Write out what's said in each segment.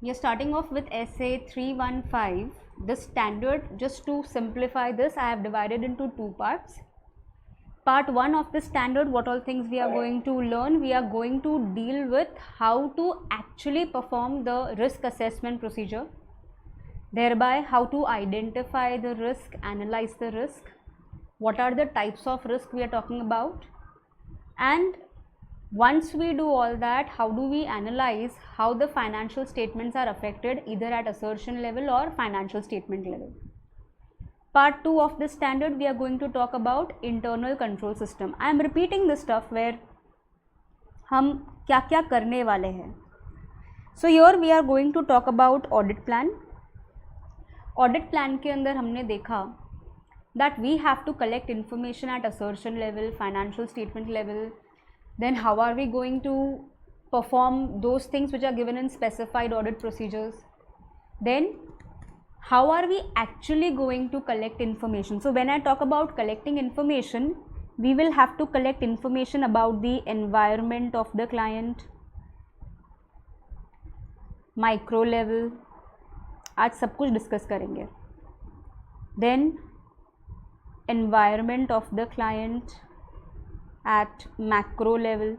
We are starting off with essay 315. This standard, just to simplify this, I have divided into two parts. Part 1 of the standard, what all things we are going to learn, we are going to deal with how to actually perform the risk assessment procedure, thereby how to identify the risk, analyze the risk, what are the types of risk we are talking about, and once we do all that, how do we analyze how the financial statements are affected either at assertion level or financial statement level. Part 2 of this standard, we are going to talk about internal control system. I am repeating this stuff where हम क्या क्या करने वाले हैं. So here we are going to talk about audit plan. Audit plan के अंदर हमने देखा that we have to collect information at assertion level, financial statement level. Then how are we going to perform those things which are given in specified audit procedures? Then how are we actually going to collect information? So when I talk about collecting information, we will have to collect information about the environment of the client, micro level, आज सब कुछ discuss करेंगे. Then environment of the client at macro level.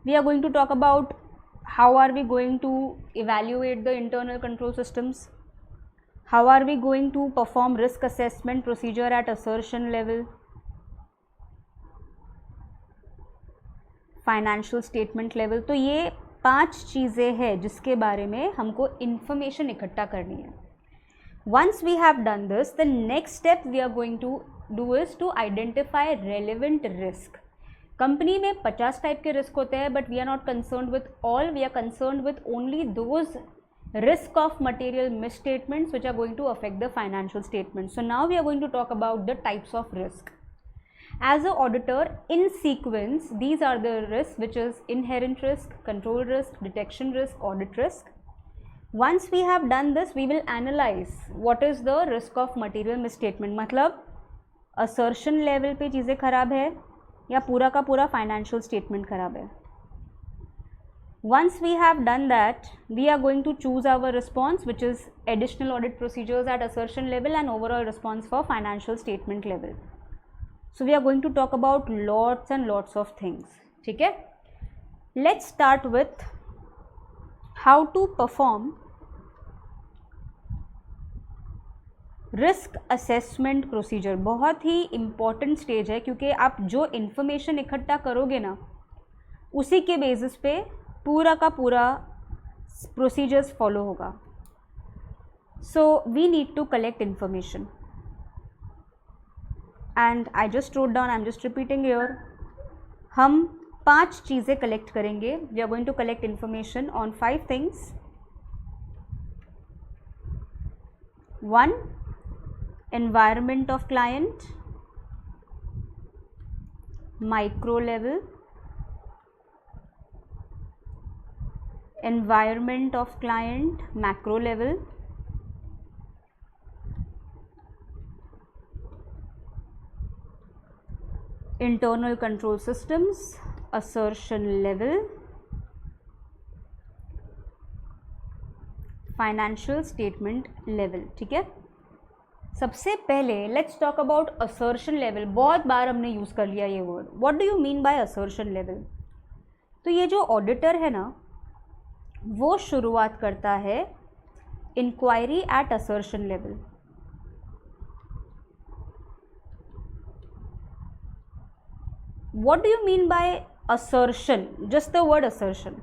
We are going to talk about how are we going to evaluate the internal control systems, how are we going to perform risk assessment procedure at assertion level, financial statement level. तो ये 5 चीज़ें हैं जिसके बारे में हमको information इकट्ठा करनी है. Once we have done this, the next step we are going to do is to identify relevant risk. Company में 50 टाइप के रिस्क होते हैं, but we are not concerned with all. We are concerned with only those risk of material misstatements which are going to affect the financial statements. So now we are going to talk about the types of risk. As an auditor, in sequence, these are the risks, which is inherent risk, control risk, detection risk, audit risk. Once we have done this, we will analyze what is the risk of material misstatement. मतलब assertion level पे चीज़ें खराब है या पूरा का पूरा financial statement खराब है. Once we have done that, we are going to choose our response, which is additional audit procedures at assertion level and overall response for financial statement level. So we are going to talk about lots and lots of things. ठीक है? Let's start with how to perform risk assessment procedure. बहुत ही important stage है, क्योंकि आप जो information इकट्ठा करोगे ना, उसी के basis पे पूरा का पूरा प्रोसीजर्स फॉलो होगा. So we need to collect information and I just wrote down, I am just repeating your. हम 5 चीज़ें कलेक्ट करेंगे. We are going to collect information on 5 things. 1, environment of client, micro level, environment of client, macro level, internal control systems, assertion level, financial statement level. ठीक है? सबसे पहले let's talk about assertion level. बहुत बार हमने use कर लिया ये word. What do you mean by assertion level? तो ये जो ऑडिटर है ना, वो शुरुआत करता है inquiry at assertion level. What do you mean by assertion? Just the word assertion.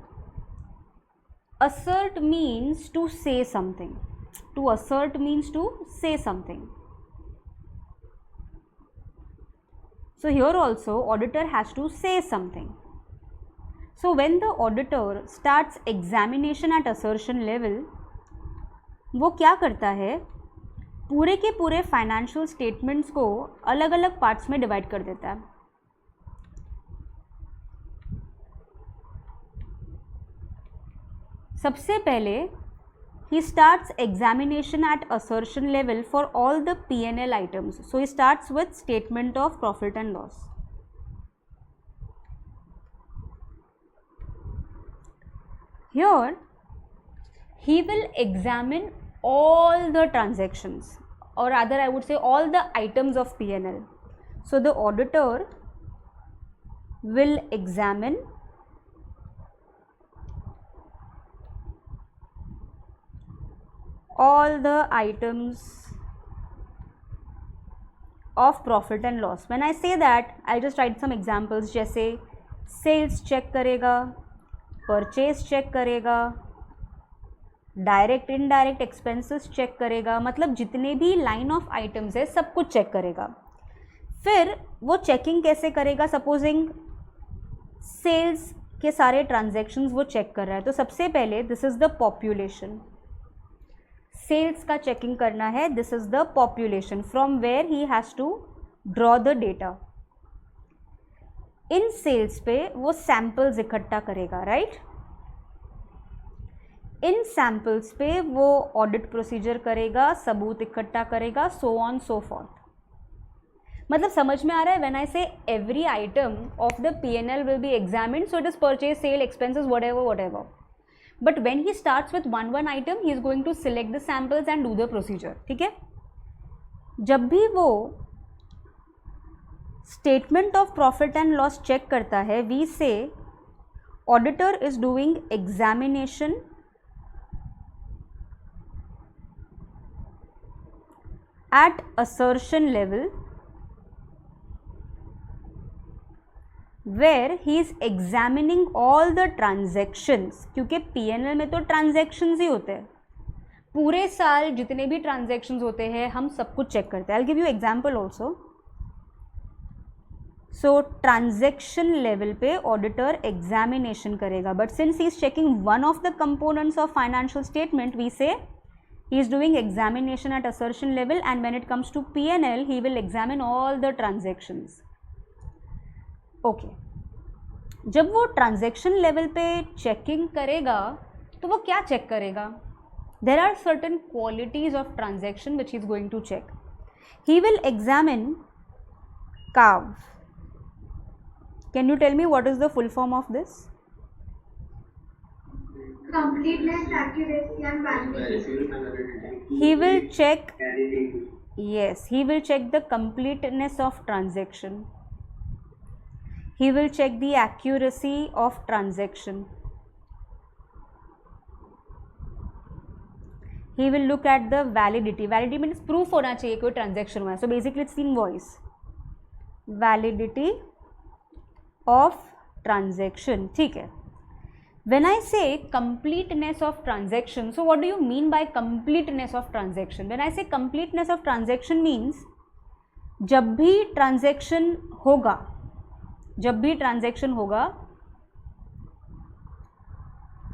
assert means to say something. To assert means to say something. So here also auditor has to say something. So when the auditor starts examination at assertion level, वो क्या करता है, पूरे के पूरे financial statements को अलग अलग पार्ट्स में डिवाइड कर देता है. सबसे पहले he starts examination at assertion level for all the P&L items. So he starts with statement of profit and loss. Here he will examine all the transactions, or rather I would say all the items of P&L. So the auditor will examine all the items of profit and loss. When I say that, I'll just write some examples. जैसे sales check करेगा, purchase check करेगा, direct indirect expenses check करेगा, मतलब जितने भी line of items है सब कुछ चेक करेगा. फिर वो चेकिंग कैसे करेगा? सपोजिंग सेल्स के सारे ट्रांजैक्शंस वो चेक कर रहा है, तो सबसे पहले this is the population, sales का चेकिंग करना है. This is the population from where he has to draw the data. इन सेल्स पे वो सैम्पल्स इकट्ठा करेगा, राइट. इन सैम्पल्स पे वो ऑडिट प्रोसीजर करेगा, सबूत इकट्ठा करेगा, सो ऑन सो फॉर्थ. मतलब समझ में आ रहा है? When I say every item of the P&L will be examined, so it is purchase, sale, expenses, whatever. But when he starts with one item, he is going to select the samples and do the procedure. ठीक है. जब भी वो statement of profit and loss check करता है, we say auditor is doing examination at assertion level, where he is examining all the transactions. क्योंकि P&L में तो ट्रांजेक्शन्स ही होते हैं, पूरे साल जितने भी ट्रांजेक्शन्स होते हैं हम सब कुछ चेक करते हैं. I'll give you example also. So transaction level पे ऑडिटर एग्जामिनेशन करेगा, but since he is checking one of the components of financial statement, we say he is doing examination at assertion level, and when it comes to P&L he will examine all the transactions. Okay. जब वो transaction level पे checking करेगा तो वो क्या check करेगा? There are certain qualities of transaction which he is going to check. He will examine CAV. Can you tell me what is the full form of this? Completeness, accuracy and validity. He will check, yes, he will check the completeness of transaction. He will check the accuracy of transaction. He will look at the validity. Validity means proof होना चाहिए कोई transaction हुआ है. So basically it's invoice. Validity of transaction. ठीक है. When I say completeness of transaction, so what do you mean by completeness of transaction? When I say completeness of transaction means जब भी transaction होगा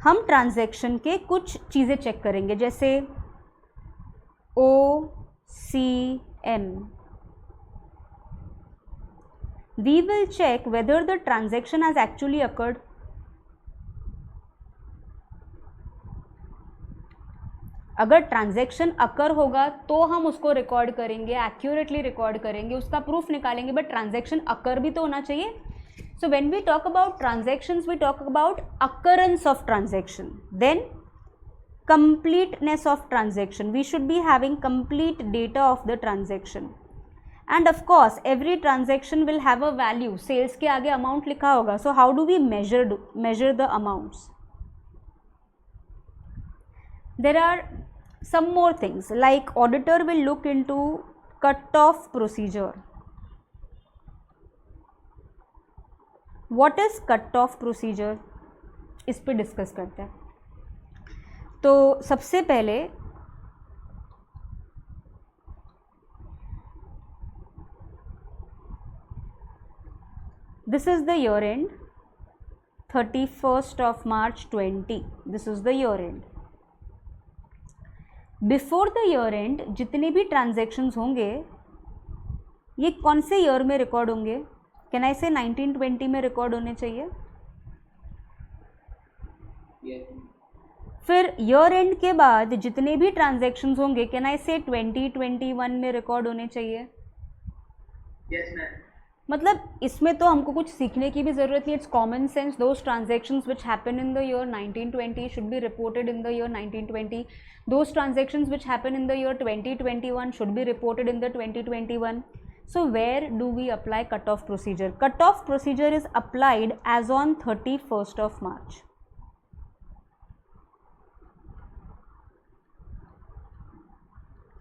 हम transaction के कुछ चीज़ें check करेंगे, जैसे OCM. We will check whether the transaction has actually occurred. अगर ट्रांजैक्शन अकर होगा तो हम उसको रिकॉर्ड करेंगे, एक्यूरेटली रिकॉर्ड करेंगे, उसका प्रूफ निकालेंगे, बट ट्रांजैक्शन अकर भी तो होना चाहिए. So when we talk about transactions we talk about occurrence of transaction, then completeness of transaction. We should be having complete data of the transaction, and of course every transaction will have a value. Sales के आगे amount लिखा होगा. So how do we measure the amounts? There are some more things like auditor will look into cut-off procedure. What is cut-off procedure? इस पे discuss करते हैं. तो सबसे पहले this is the year end, 31st of March 20. This is the year end. Before the year and जितने भी transactions होंगे ये कौन से ईयर में रिकॉर्ड होंगे? कैन आई से 1920 में रिकॉर्ड होने चाहिए? फिर ईयर एंड के बाद जितने भी ट्रांजैक्शंस होंगे कैन आई से 2021 में रिकॉर्ड होने चाहिए? Yes, ma'am. मतलब इसमें तो हमको कुछ सीखने की भी ज़रूरत नहीं, it's common sense. Those transactions which happen in the year 1920 should be reported in the year 1920. Those transactions which happen in the year 2021 should be reported in the 2021. So where do we apply cutoff procedure? Cutoff procedure is applied as on 31st of March.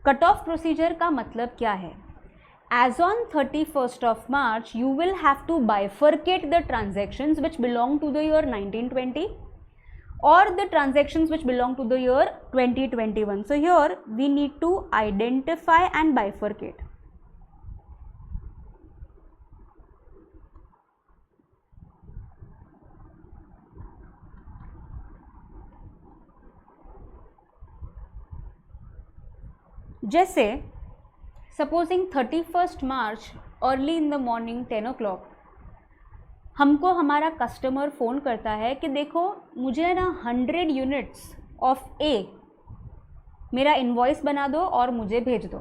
Cutoff procedure का मतलब क्या है? As on 31st of March, you will have to bifurcate the transactions which belong to the year 1920 or the transactions which belong to the year 2021. So here we need to identify and bifurcate. जैसे supposing 31st March early in the morning 10 o'clock हमको हमारा customer phone करता है कि देखो मुझे ना 100 units of ए मेरा इनवॉइस बना दो और मुझे भेज दो.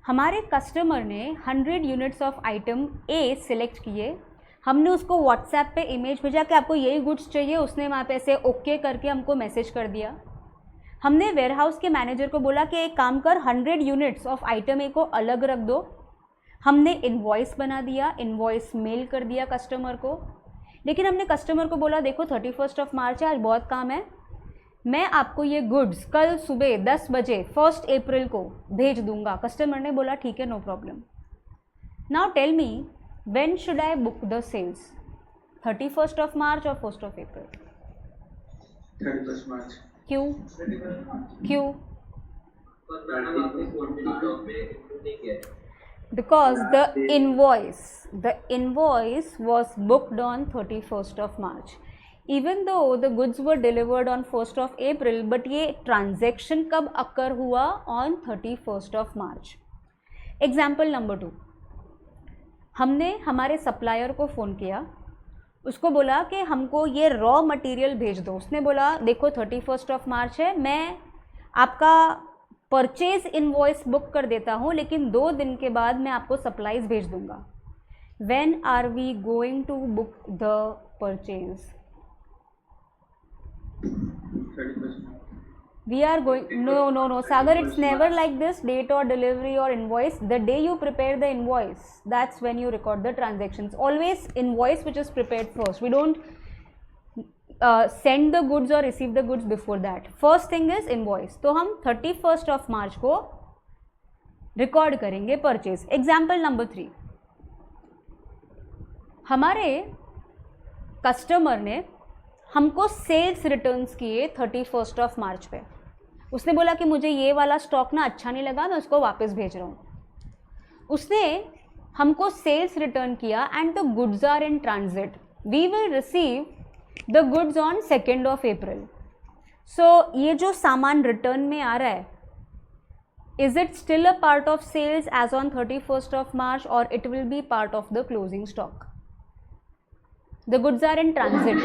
हमारे कस्टमर ने 100 units of item A select किए. हमने उसको व्हाट्सएप पे इमेज भेजा कि आपको यही गुड्स चाहिए. उसने वहाँ पे ऐसे ओके करके हमको मैसेज कर दिया. हमने वेयरहाउस के मैनेजर को बोला कि एक काम कर 100 यूनिट्स ऑफ आइटम ए को अलग रख दो. हमने इनवॉइस बना दिया, इनवॉइस मेल कर दिया कस्टमर को. लेकिन हमने कस्टमर को बोला देखो 31st ऑफ मार्च है, आज बहुत काम है, मैं आपको ये गुड्स कल सुबह 10 बजे 1st अप्रैल को भेज दूंगा. कस्टमर ने बोला ठीक है, no problem. Now tell me when should I book the sales, 31st of March और 1st ऑफ अप्रैल? 31st मार्च. क्यों? क्यों? Because the invoice was booked on 31st of March. Even though the goods were delivered on 1st of April, but ये transaction कब occur हुआ? On 31st of March. Example number 2. हमने हमारे supplier को phone किया, उसको बोला कि हमको ये रॉ मटेरियल भेज दो. उसने बोला देखो 31st ऑफ मार्च है, मैं आपका परचेज इनवॉइस बुक कर देता हूँ, लेकिन 2 दिन के बाद मैं आपको सप्लाईज भेज दूंगा. When are we going to book the purchase? We are going, no, Sagar, it's never like this, date or delivery or invoice. The day you prepare the invoice, that's when you record the transactions. Always invoice which is prepared first. We don't send the goods or receive the goods before that. First thing is invoice. तो हम 31st of March को record करेंगे purchase. Example number 3. हमारे customer ने हमको sales returns किए 31st of मार्च पे. उसने बोला कि मुझे ये वाला स्टॉक ना अच्छा नहीं लगा, मैं उसको वापस भेज रहा हूँ. उसने हमको सेल्स रिटर्न किया and the goods are in transit. We will receive the goods on 2nd of April. So ये जो सामान रिटर्न में आ रहा है, is it still a part of sales as on 31st of March और it will be part of the closing stock? The goods are in transit.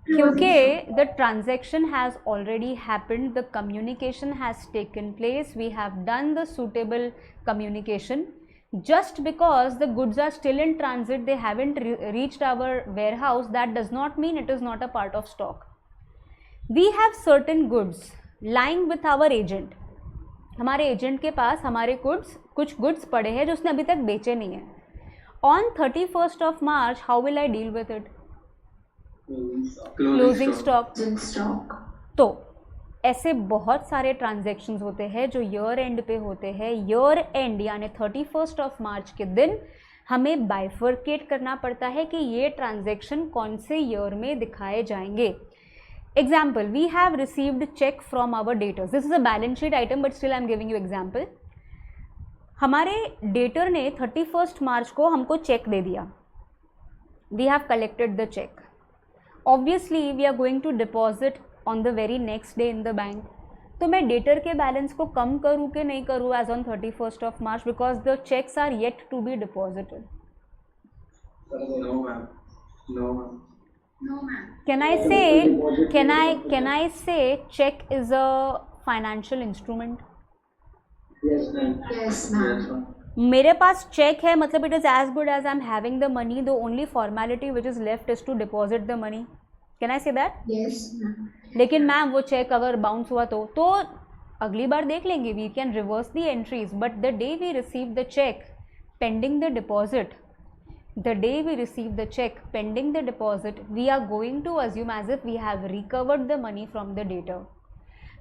क्योंकि the transaction has already happened, the communication has taken place, we have done the suitable communication. Just because the goods are still in transit, they haven't reached our warehouse, that does not mean it is not a part of stock. We have certain goods lying with our agent. हमारे agent के पास हमारे कुछ goods पड़े हैं जो उसने अभी तक बेचे नहीं हैं. On 31st of March, how will I deal with it? Closing stock. तो ऐसे बहुत सारे ट्रांजैक्शंस होते हैं जो ईयर एंड पे होते हैं. ईयर एंड यानी 31st ऑफ मार्च के दिन हमें बाइफर्केट करना पड़ता है कि ये ट्रांजैक्शन कौन से ईयर में दिखाए जाएंगे. Example, we have received cheque from our debtors. This is a balance sheet item but still I am giving you example. हमारे डेटर ने 31st मार्च को हमको चेक दे दिया. We have collected the cheque. Obviously we are going to deposit on the very next day in the bank. तो मैं debtor के balance को कम करूँ कि नहीं करूँ as on 31st of March, because the cheques are yet to be deposited? No, ma'am. Can I say check is a financial instrument? Yes, ma'am. Yes, ma'am. मेरे पास cheque है, मतलब it is as good as I am having the money, the only formality which is left is to deposit the money. Can I say that? Yes, ma'am. लेकिन ma'am वो check अगर bounce हुआ तो अगली बार देख लेंगे. We can reverse the entries, but the day we receive the cheque pending the deposit, the day we receive the check pending the deposit, we are going to assume as if we have recovered the money from the debtor.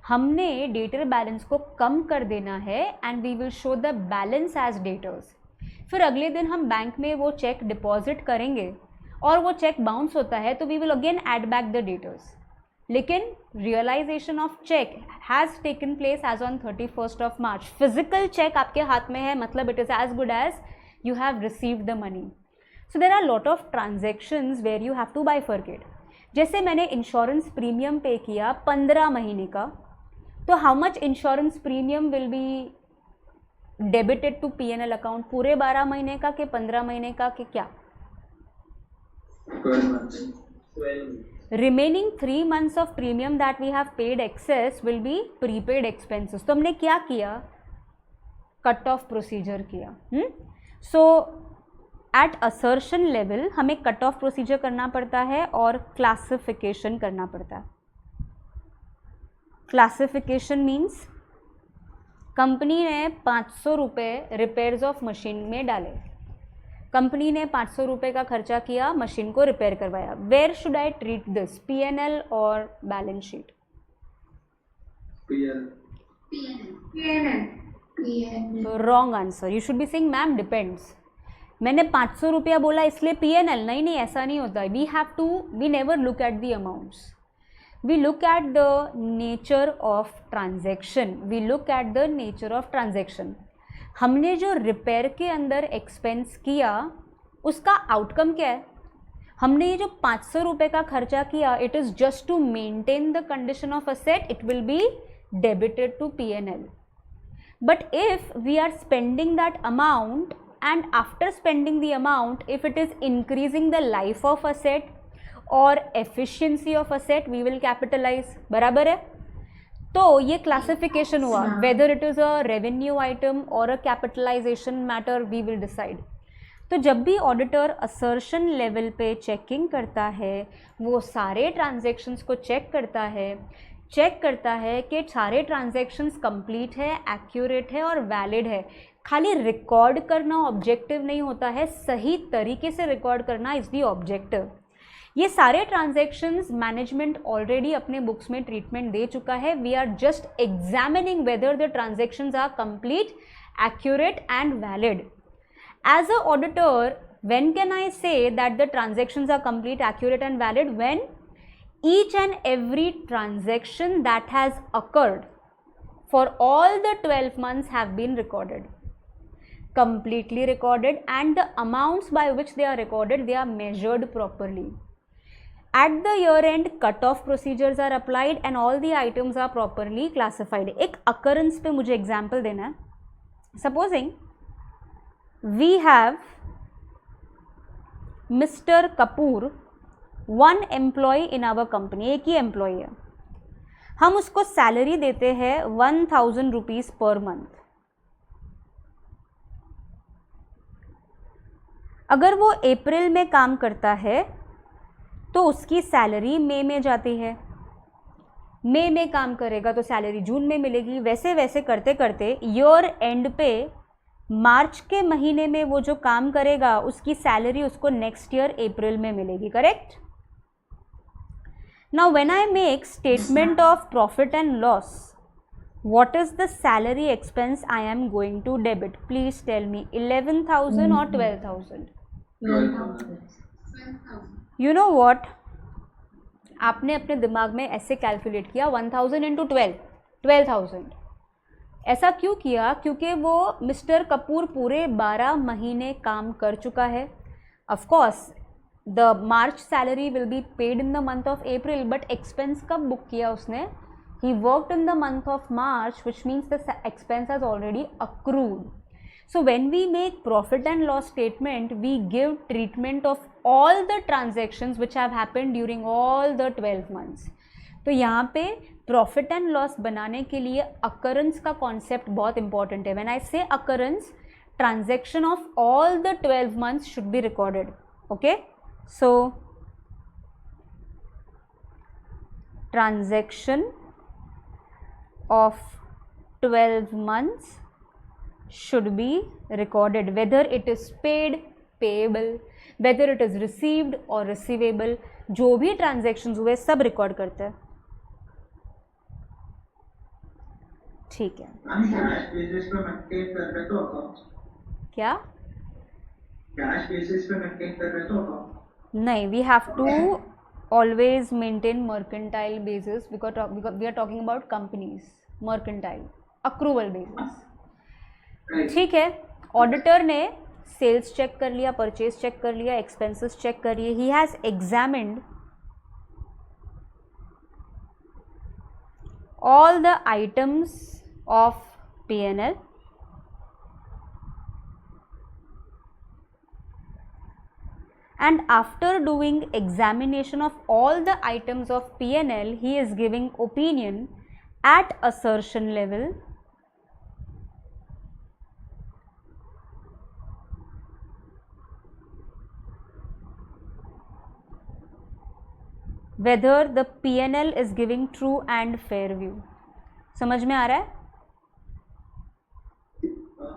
हमने debtor balance को कम कर देना है and we will show the balance as debtors. फिर अगले दिन हम बैंक में वो चेक डिपॉजिट करेंगे और वो चेक बाउंस होता है तो we will again add back the debtors. लेकिन realisation of cheque has taken place as on 31st of March. Physical cheque आपके हाथ में है, मतलब it is as good as you have received the money. So there are lot of transactions where you have to bifurcate. जैसे मैंने insurance premium पे किया 15 महीने का, तो how much insurance premium will be debited to P&L account? पूरे 12 महीने का कि 15 महीने का कि क्या? 12 months. Remaining 3 months of premium that we have paid excess will be prepaid expenses. तो हमने क्या किया? कट ऑफ प्रोसीजर किया. सो एट असर्शन लेवल हमें कट ऑफ प्रोसीजर करना पड़ता है और क्लासिफिकेशन करना पड़ता है. क्लासिफिकेशन मीन्स कंपनी ने 500 रुपये रिपेयर्स ऑफ मशीन में डाले. कंपनी ने 500 रुपये का खर्चा किया, मशीन को रिपेयर करवाया. Where should I treat this, P&L और balance sheet? P&L. Wrong answer. You should be saying ma'am depends. मैंने 500 रुपया बोला इसलिए P&L. नहीं, ऐसा नहीं होता. We never look at the amounts, we look at the nature of transaction. हमने जो रिपेयर के अंदर एक्सपेंस किया उसका आउटकम क्या है? हमने ये जो 500 रुपये का खर्चा किया, it is just to maintain the condition of asset, it will be debited to P&L. But if we are spending that amount and after spending the amount, if it is increasing the life of asset or efficiency of asset, we will capitalize. बराबर है? तो ये classification हुआ. whether it is a revenue item or a capitalization matter, we will decide. तो जब भी auditor assertion level पे checking करता है, वो सारे ट्रांजेक्शन्स को चेक करता है कि सारे ट्रांजेक्शन्स कंप्लीट है, एक्यूरेट है और वैलिड है. खाली रिकॉर्ड करना ऑब्जेक्टिव नहीं होता है, सही तरीके से रिकॉर्ड करना इज़ दी ऑब्जेक्टिव. ये सारे ट्रांजैक्शंस मैनेजमेंट ऑलरेडी अपने बुक्स में ट्रीटमेंट दे चुका है. We are just examining whether the transactions are complete, accurate and valid. As a auditor, when can I say that the transactions are complete, accurate and valid? When each and every transaction that has occurred for all the 12 months have been recorded, completely recorded, and the amounts by which they are recorded, they are measured properly. At the year end, cut-off procedures are applied and all the items are properly classified. एक occurrence पे मुझे example देना है. Supposing we have Mr. Kapoor, one employee in our company. एक ही employee है, हम उसको salary देते हैं 1000 रुपीज़ पर मंथ. अगर वो अप्रैल में काम करता है तो उसकी सैलरी मई में जाती है. मई में काम करेगा तो सैलरी जून में मिलेगी. वैसे वैसे करते करते ईयर एंड पे मार्च के महीने में वो जो काम करेगा उसकी सैलरी उसको नेक्स्ट ईयर अप्रैल में मिलेगी. Correct? Now when I make statement of profit and loss, what is the salary expense I am going to debit? Please tell me, 11,000 or 12,000? 12,000. You know what? आपने अपने दिमाग में ऐसे कैलकुलेट किया 1000 into 12,000. ऐसा क्यों किया? क्योंकि वो मिस्टर कपूर पूरे 12 महीने काम कर चुका है. Of course, the March salary will be paid in the month of April, but expense कब book किया उसने? He worked in the month of March, which means the expense has already accrued. So when we make profit and loss statement, we give treatment of all the transactions which have happened during all the 12 months. तो यहाँ पे profit and loss बनाने के लिए occurrence का concept बहुत important है. When I से occurrence, transaction of all the 12 months should be recorded. Okay, so transaction of 12 months should be recorded, whether it is paid, payable, whether it is received or receivable. जो भी transactions हुए सब record करते हैं. ठीक है. Cash basis पे maintain कर रहे तो अकाउंट क्या? कैश बेसिस पे मेंटेन कर रहे तो अकाउंट नहीं, we have to always maintain mercantile basis because we are talking about companies, mercantile accrual basis. ठीक है. ऑडिटर ने सेल्स चेक कर लिया, परचेज चेक कर लिया, एक्सपेंसेस चेक कर लिए. He has examined all the items of P&L and after doing examination of all the items of P&L, he is giving opinion at assertion level whether the P&L is giving true and fair view. समझ में आ रहा है?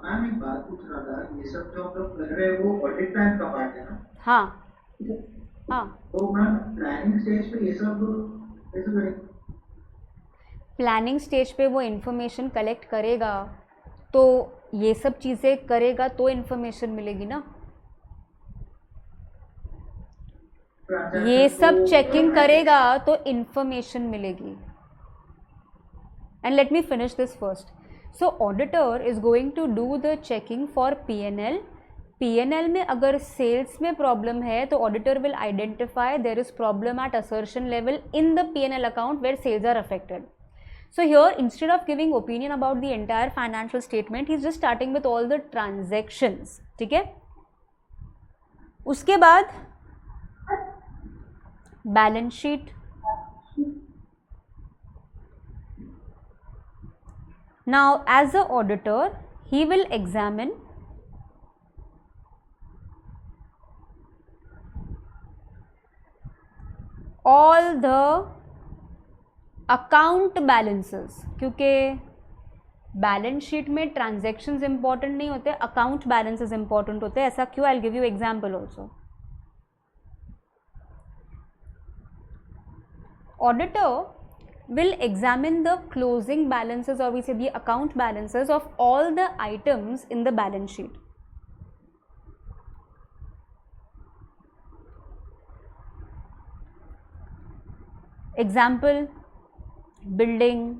Ma'am एक बात पूछ रहा था, ये सब जो हम लोग कर रहे हैं वो ऑडिट प्लान का पार्ट है ना? हाँ हाँ. तो मैम प्लानिंग स्टेज पे ये सब कैसे करेंगे? प्लानिंग स्टेज पे वो इन्फॉर्मेशन कलेक्ट करेगा तो ये सब चीज़ें करेगा तो इन्फॉर्मेशन मिलेगी ना. ये सब चेकिंग करेगा तो इन्फॉर्मेशन मिलेगी. And let me finish this first. So auditor is going to do the checking for P&L. P&L में अगर सेल्स में प्रॉब्लम है तो auditor will identify there is problem at assertion level in the P&L account where sales are affected. So here instead of giving opinion about the entire financial statement, he is just starting with all the transactions. ठीक है. उसके बाद balance sheet. Now as a auditor he will examine all the account balances. क्योंकि balance sheet में transactions important नहीं होते, account balances important होते हैं. ऐसा क्यों? I will give you example also. Auditor will examine the closing balances और we से the account balances of all the items in the balance sheet. Example building,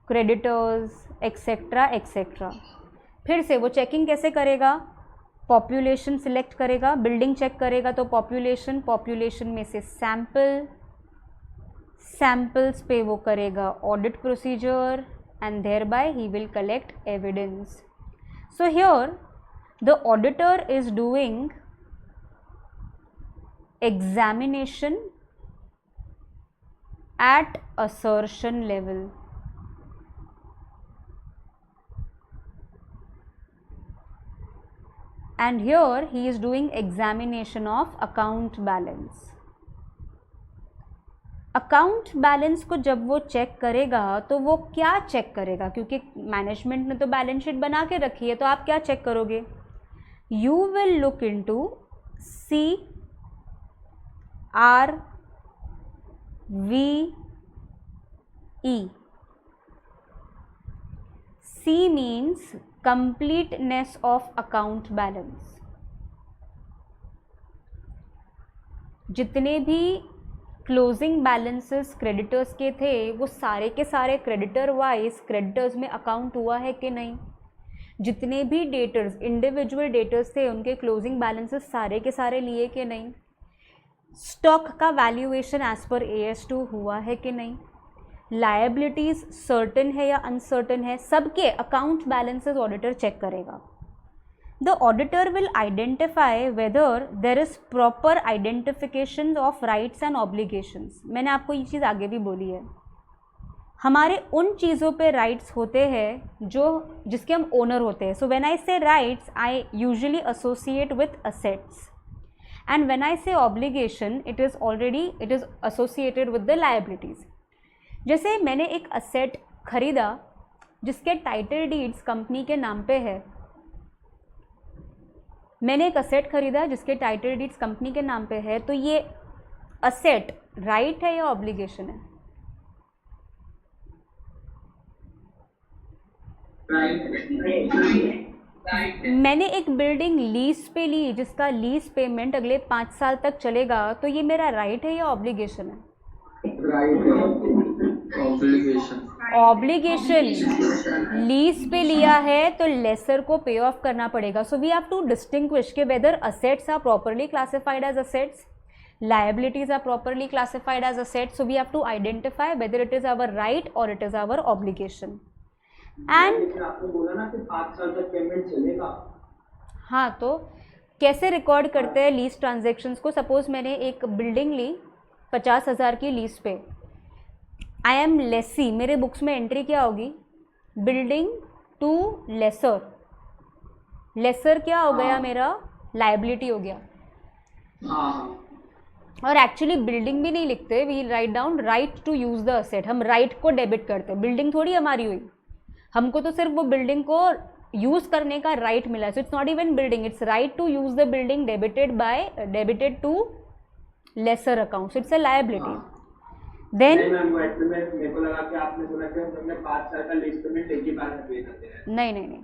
creditors, etcetera etcetera. फिर से वो checking कैसे करेगा? पॉपुलेशन सिलेक्ट करेगा. Building check करेगा तो पॉपुलेशन, पॉपुलेशन में से सैम्पल, सैम्पल्स पे वो करेगा audit procedure and thereby he will collect evidence. So here the auditor is doing examination at assertion level. And here he is doing examination of account balance. Account balance को जब वो check करेगा तो वो क्या check करेगा? क्योंकि management ने तो बैलेंस शीट बना के रखी है, तो आप क्या चेक करोगे? You will look into C R V E. C means completeness of account balance. जितने भी क्लोजिंग बैलेंसेस क्रेडिटर्स के थे वो सारे के सारे क्रेडिटर वाइज क्रेडिटर्स में अकाउंट हुआ है कि नहीं. जितने भी डेटर्स इंडिविजुअल डेटर्स थे उनके क्लोजिंग बैलेंसेस सारे के सारे लिए कि नहीं. स्टॉक का वैल्यूएशन एज पर AS2 हुआ है कि नहीं. लायबिलिटीज सर्टेन है या अनसर्टेन है, सबके अकाउंट बैलेंसेस ऑडिटर चेक करेगा. The auditor will identify whether there is proper identification of rights and obligations. मैंने आपको ये चीज़ आगे भी बोली है. हमारे उन चीज़ों पे राइट्स होते हैं जो जिसके हम ओनर होते हैं. सो when I say rights I usually associate with assets, and when I say obligation it is associated with the liabilities. जैसे मैंने एक असेट खरीदा जिसके टाइटल डीड्स कंपनी के नाम पे है. मैंने एक असेट खरीदा जिसके टाइटल डीड्स कंपनी के नाम पे है, तो ये असेट राइट है या ऑब्लिगेशन है? मैंने एक बिल्डिंग लीज पे ली जिसका लीज पेमेंट अगले 5 साल तक चलेगा, तो ये मेरा राइट है या ऑब्लिगेशन है? ऑब्लिगेशन. लीज पे लिया है तो लेसर को पे ऑफ करना पड़ेगा. So we have to distinguish के whether assets are properly classified as assets, liabilities are properly classified as assets. So we have to identify whether it is our right or it is our obligation. And आपने बोला ना कि 5 साल तक payment चलेगा. हाँ, तो कैसे रिकॉर्ड करते हैं लीज ट्रांजेक्शन्स को? सपोज मैंने एक बिल्डिंग ली 50,000 की लीज पे. I am lessee. मेरे बुक्स में एंट्री क्या होगी? Building to laser. लेसर क्या हो गया? मेरा लाइबिलिटी हो गया. और एक्चुअली बिल्डिंग भी नहीं लिखते, we write down right to use the asset. हम राइट को डेबिट करते हैं, बिल्डिंग थोड़ी हमारी हुई. हमको तो सिर्फ वो बिल्डिंग को यूज़ करने का राइट मिला. So it's not even building, it's right to use the building debited to lesser account. So it's a liability. Then मेरे को लगा कि आपने बोला कि हमने 5 साल का लीज पेमेंट एक ही बार में पे करते हैं. नहीं.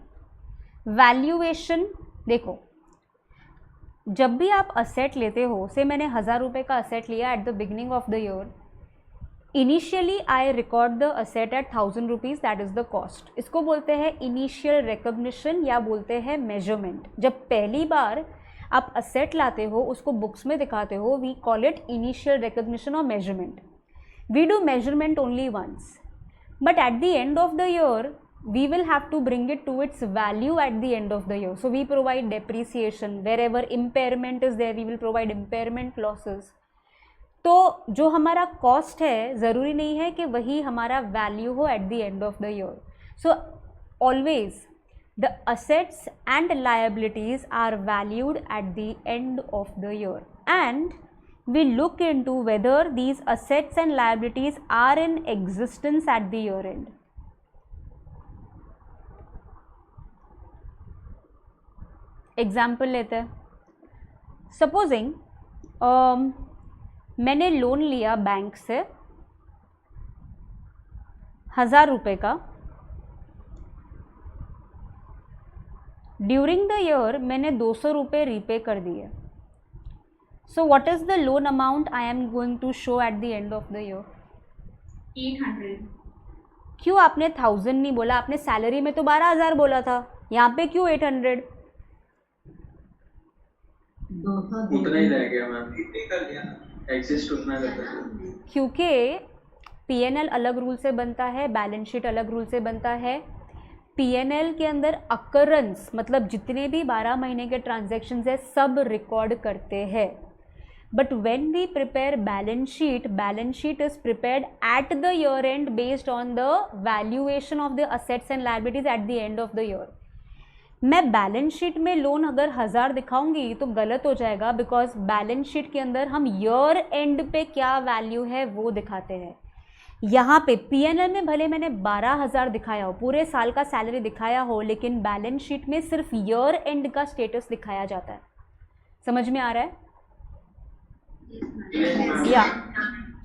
वैल्यूएशन देखो, जब भी आप असेट लेते हो, से मैंने 1000 रुपये का असेट लिया at the beginning of the year, initially I record the asset at 1000 rupees, that is the cost. इसको बोलते हैं इनिशियल रिकॉग्निशन या बोलते हैं मेजरमेंट. जब पहली बार आप असेट लाते हो, उसको बुक्स में दिखाते हो, we call it initial recognition और measurement. We do measurement only once, but at the end of the year we will have to bring it to its value at the end of the year. So we provide depreciation. Wherever impairment is there, we will provide impairment losses. तो जो हमारा cost है ज़रूरी नहीं है कि वही हमारा वैल्यू हो at the end of the year. So always the assets and liabilities are valued at the end of the year, and we look into whether these assets and liabilities are in existence at the year end. Example लेते हैं. Supposing मैंने loan लिया bank से 1000 रुपये का. During the year मैंने 200 रुपये repay कर दिए. So what is the loan amount I am going to show at the end of the year? 800. क्यों आपने 1000 नहीं बोला? आपने सैलरी में तो 12,000 बोला था, यहाँ पे क्यों 800? उतना ही रह गया मैम, कर लिया एग्जिस्ट उतना करता है. क्योंकि पीएनएल अलग रूल से बनता है, बैलेंस शीट अलग रूल से बनता है. पीएनएल के अंदर अकरेंस मतलब जितने भी 12 महीने के ट्रांजैक्शंस है सब रिकॉर्ड करते हैं. But when we prepare balance sheet is prepared at the year end based on the valuation of the assets and liabilities at the end of the year. मैं बैलेंस शीट में loan अगर 1000 दिखाऊंगी तो गलत हो जाएगा, बिकॉज बैलेंस शीट के अंदर हम ईयर एंड पे क्या वैल्यू है वो दिखाते हैं. यहाँ पे पीएनएल में भले मैंने 12,000 दिखाया हो, पूरे साल का सैलरी दिखाया हो, लेकिन बैलेंस शीट में सिर्फ ईयर एंड का स्टेटस दिखाया जाता है. समझ में आ रहा है? या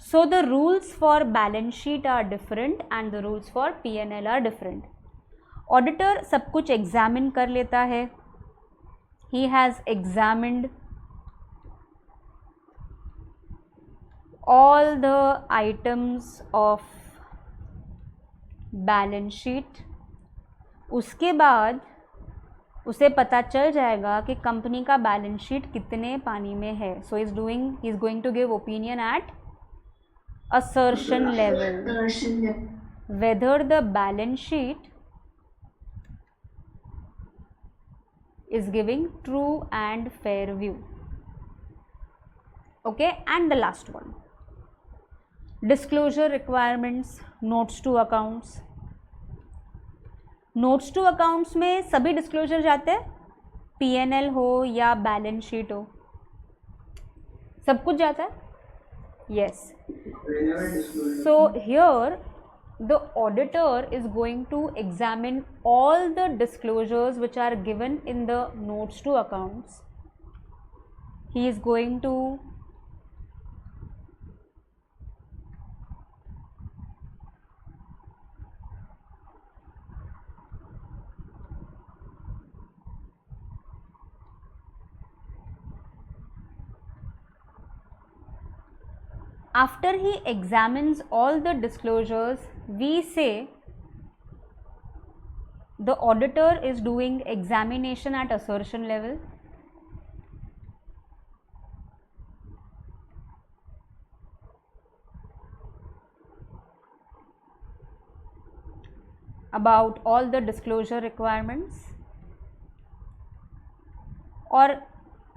so the rules for balance sheet are different and the rules for PNL are different. Auditor सब कुछ एग्जामिन कर लेता है. He has examined all the items of balance sheet. उसके बाद उसे पता चल जाएगा कि कंपनी का बैलेंस शीट कितने पानी में है. So he is going to give opinion at assertion level whether the balance sheet is giving true and fair view. Okay, and the last one, disclosure requirements, notes to accounts. Notes to accounts में सभी disclosure जाते हैं, PNL हो या balance sheet हो, सब कुछ जाता है। Yes, so here the auditor is going to examine all the disclosures which are given in the notes to accounts. He is going to after he examines all the disclosures, we say the auditor is doing examination at assertion level. About all the disclosure requirements और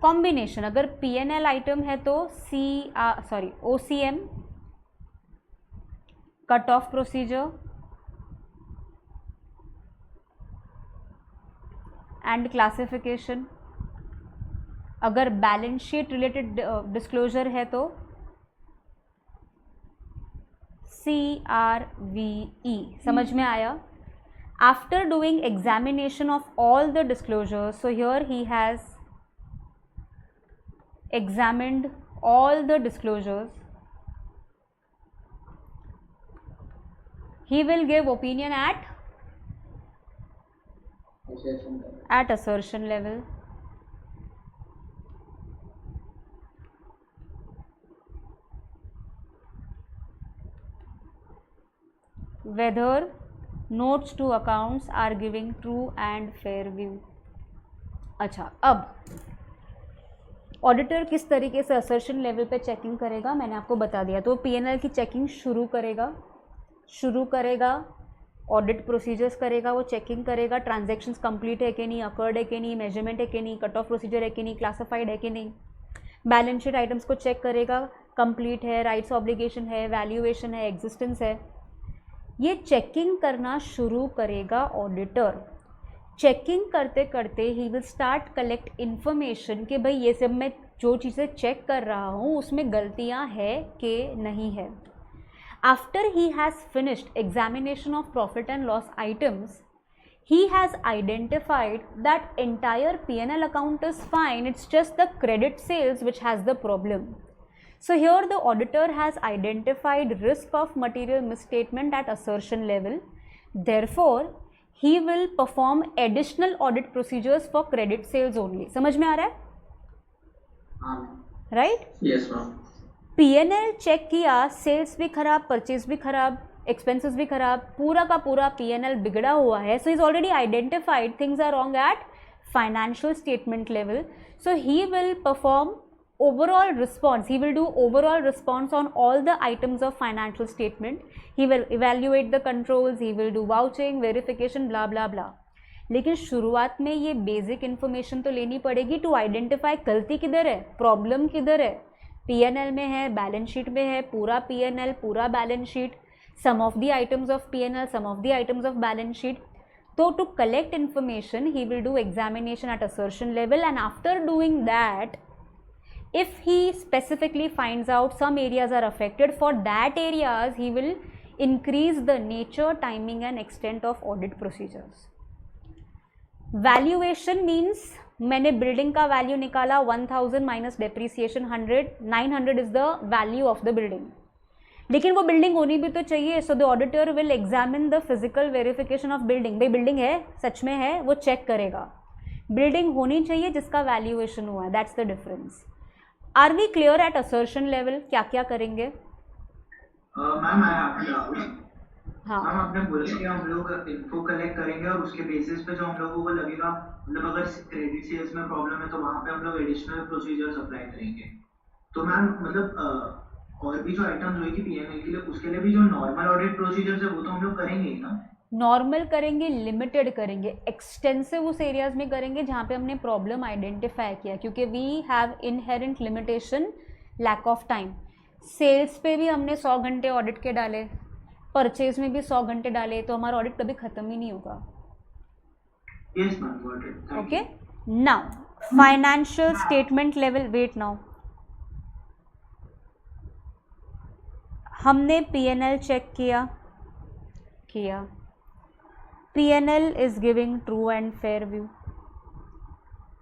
combination, अगर PNL item है तो OCM, cut off procedure and classification. अगर balance sheet related disclosure है तो CRVE। समझ में आया? After doing examination of all the disclosures, so here he has examined all the disclosures, he will give opinion at assertion level. Whether notes to accounts are giving true and fair view. अच्छा, अब auditor किस तरीके से assertion level पे checking करेगा मैंने आपको बता दिया। तो पीएनएल की चेकिंग शुरू करेगा, ऑडिट प्रोसीजर्स करेगा, वो चेकिंग करेगा ट्रांजैक्शंस कंप्लीट है कि नहीं, अकर्ड है कि नहीं, मेजरमेंट है कि नहीं, कट ऑफ प्रोसीजर है कि नहीं, क्लासिफाइड है कि नहीं। बैलेंस शीट आइटम्स को चेक करेगा, कंप्लीट है, राइट्स ऑब्लिगेशन है, वैल्यूएशन है, एग्जिस्टेंस है। ये चेकिंग करना शुरू करेगा ऑडिटर। चेकिंग करते करते he will start collect information कि भाई ये सब मैं जो चीज़ें चेक कर रहा हूँ उसमें गलतियाँ है कि नहीं है। After he has finished examination of profit and loss items, he has identified that entire P&L account is fine, it's just the credit sales which has the problem. So here the auditor has identified risk of material misstatement at assertion level. Therefore he will perform additional audit procedures for credit sales only. समझ में आ रहा है? Right? Yes ma'am. P&L check किया, sales भी खराब, purchase भी खराब, एक्सपेंसेस भी खराब, पूरा का पूरा P&L बिगड़ा हुआ है. So he's already identified things are wrong at financial statement level. So he will perform overall response. He will do overall response on all the items of financial statement. He will evaluate the controls. He will do vouching, verification, blah blah blah. लेकिन शुरुआत में ये basic information तो लेनी पड़ेगी to identify गलती किधर है, प्रॉब्लम किधर है. P&L में है, बैलेंस शीट में है, पूरा P&L, पूरा balance sheet, some of the items of P&L, some of the items of balance sheet. So to collect information, he will do examination at assertion level, and after doing that, if he specifically finds out some areas are affected, for that areas he will increase the nature, timing and extent of audit procedures. Valuation means मैंने building का value निकाला 1000 minus depreciation 100, 900 is the value of the building. लेकिन वो building होनी भी तो चाहिए. So the auditor will examine the physical verification of building. भाई बिल्डिंग है, सच में है, वो चेक करेगा. बिल्डिंग होनी चाहिए जिसका वैल्यूएशन हुआ है, that's the difference. Are we clear at assertion level क्या क्या करेंगे? मैम हाँ, हम आपने बोला कि हम लोग इन्फो कलेक्ट करेंगे और उसके बेसिस पे जो हम लोगों को लगेगा, मतलब अगर क्रेडिट सेल्स में प्रॉब्लम है तो वहाँ पे हम लोग एडिशनल प्रोसीजर्स अप्लाई करेंगे. तो मैम मतलब और भी जो आइटम्स होगी पीएनएल के लिए, उसके लिए भी जो नॉर्मल ऑडिट प्रोसीजर्स है वो तो हम लोग करेंगे ही ना. नॉर्मल करेंगे, लिमिटेड करेंगे, एक्सटेंसिव उस एरियाज में करेंगे जहाँ पे हमने प्रॉब्लम आइडेंटिफाई किया, क्योंकि we have inherent limitation, lack of time. Sales पे भी हमने 100 घंटे ऑडिट के डाले, परचेज में भी 100 घंटे डाले, तो हमारा ऑडिट कभी ख़त्म ही नहीं होगा. Yes, ma'am. Got it. Thank Okay. you. Now, financial statement level. Wait now. हमने P&L चेक किया. P&L is giving true and fair view.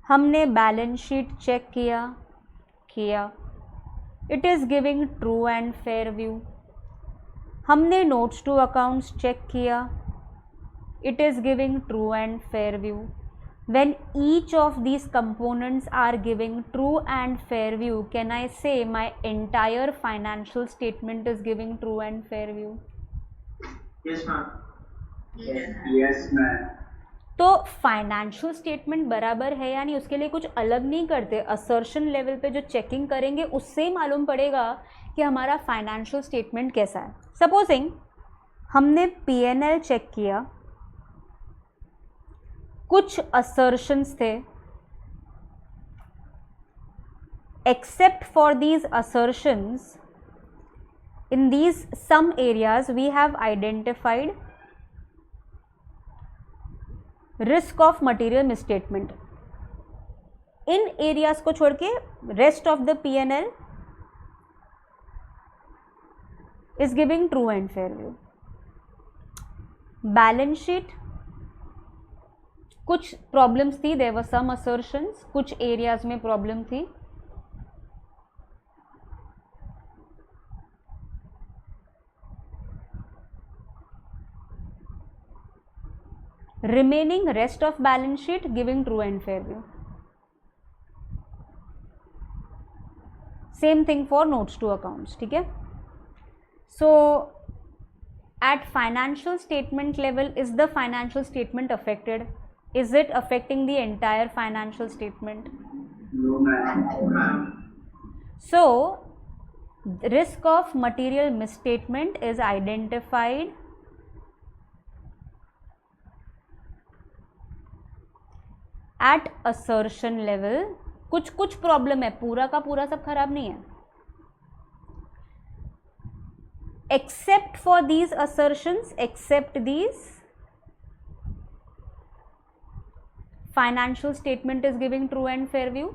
हमने बैलेंस शीट चेक किया. It is giving true and fair view. हमने notes to accounts check किया. It is giving true and fair view. When each of these components are giving true and fair view, can I say my entire financial statement is giving true and fair view? Yes, ma'am. Yes, ma'am. तो financial statement बराबर है या नहीं, उसके लिए कुछ अलग नहीं करते. असर्शन लेवल पे जो चेकिंग करेंगे उससे ही मालूम पड़ेगा कि हमारा फाइनेंशियल स्टेटमेंट कैसा है. सपोजिंग हमने P&L चेक किया, कुछ असर्शंस थे. Except for these assertions, in these some areas we have identified risk of material misstatement. In areas को छोड़ के rest of the P&L is giving true and fair view. Balance sheet कुछ problems थी, there were some assertions, कुछ areas में problem थी. remaining rest of balance sheet giving true and fair view. Same thing for notes to accounts. ठीक है. So at financial statement level, is the financial statement affected? Is it affecting the entire financial statement? No, ma'am. So risk of material misstatement is identified at assertion level. कुछ problem है, पूरा का पूरा सब खराब नहीं है. Except for these assertions, except these, financial statement is giving true and fair view.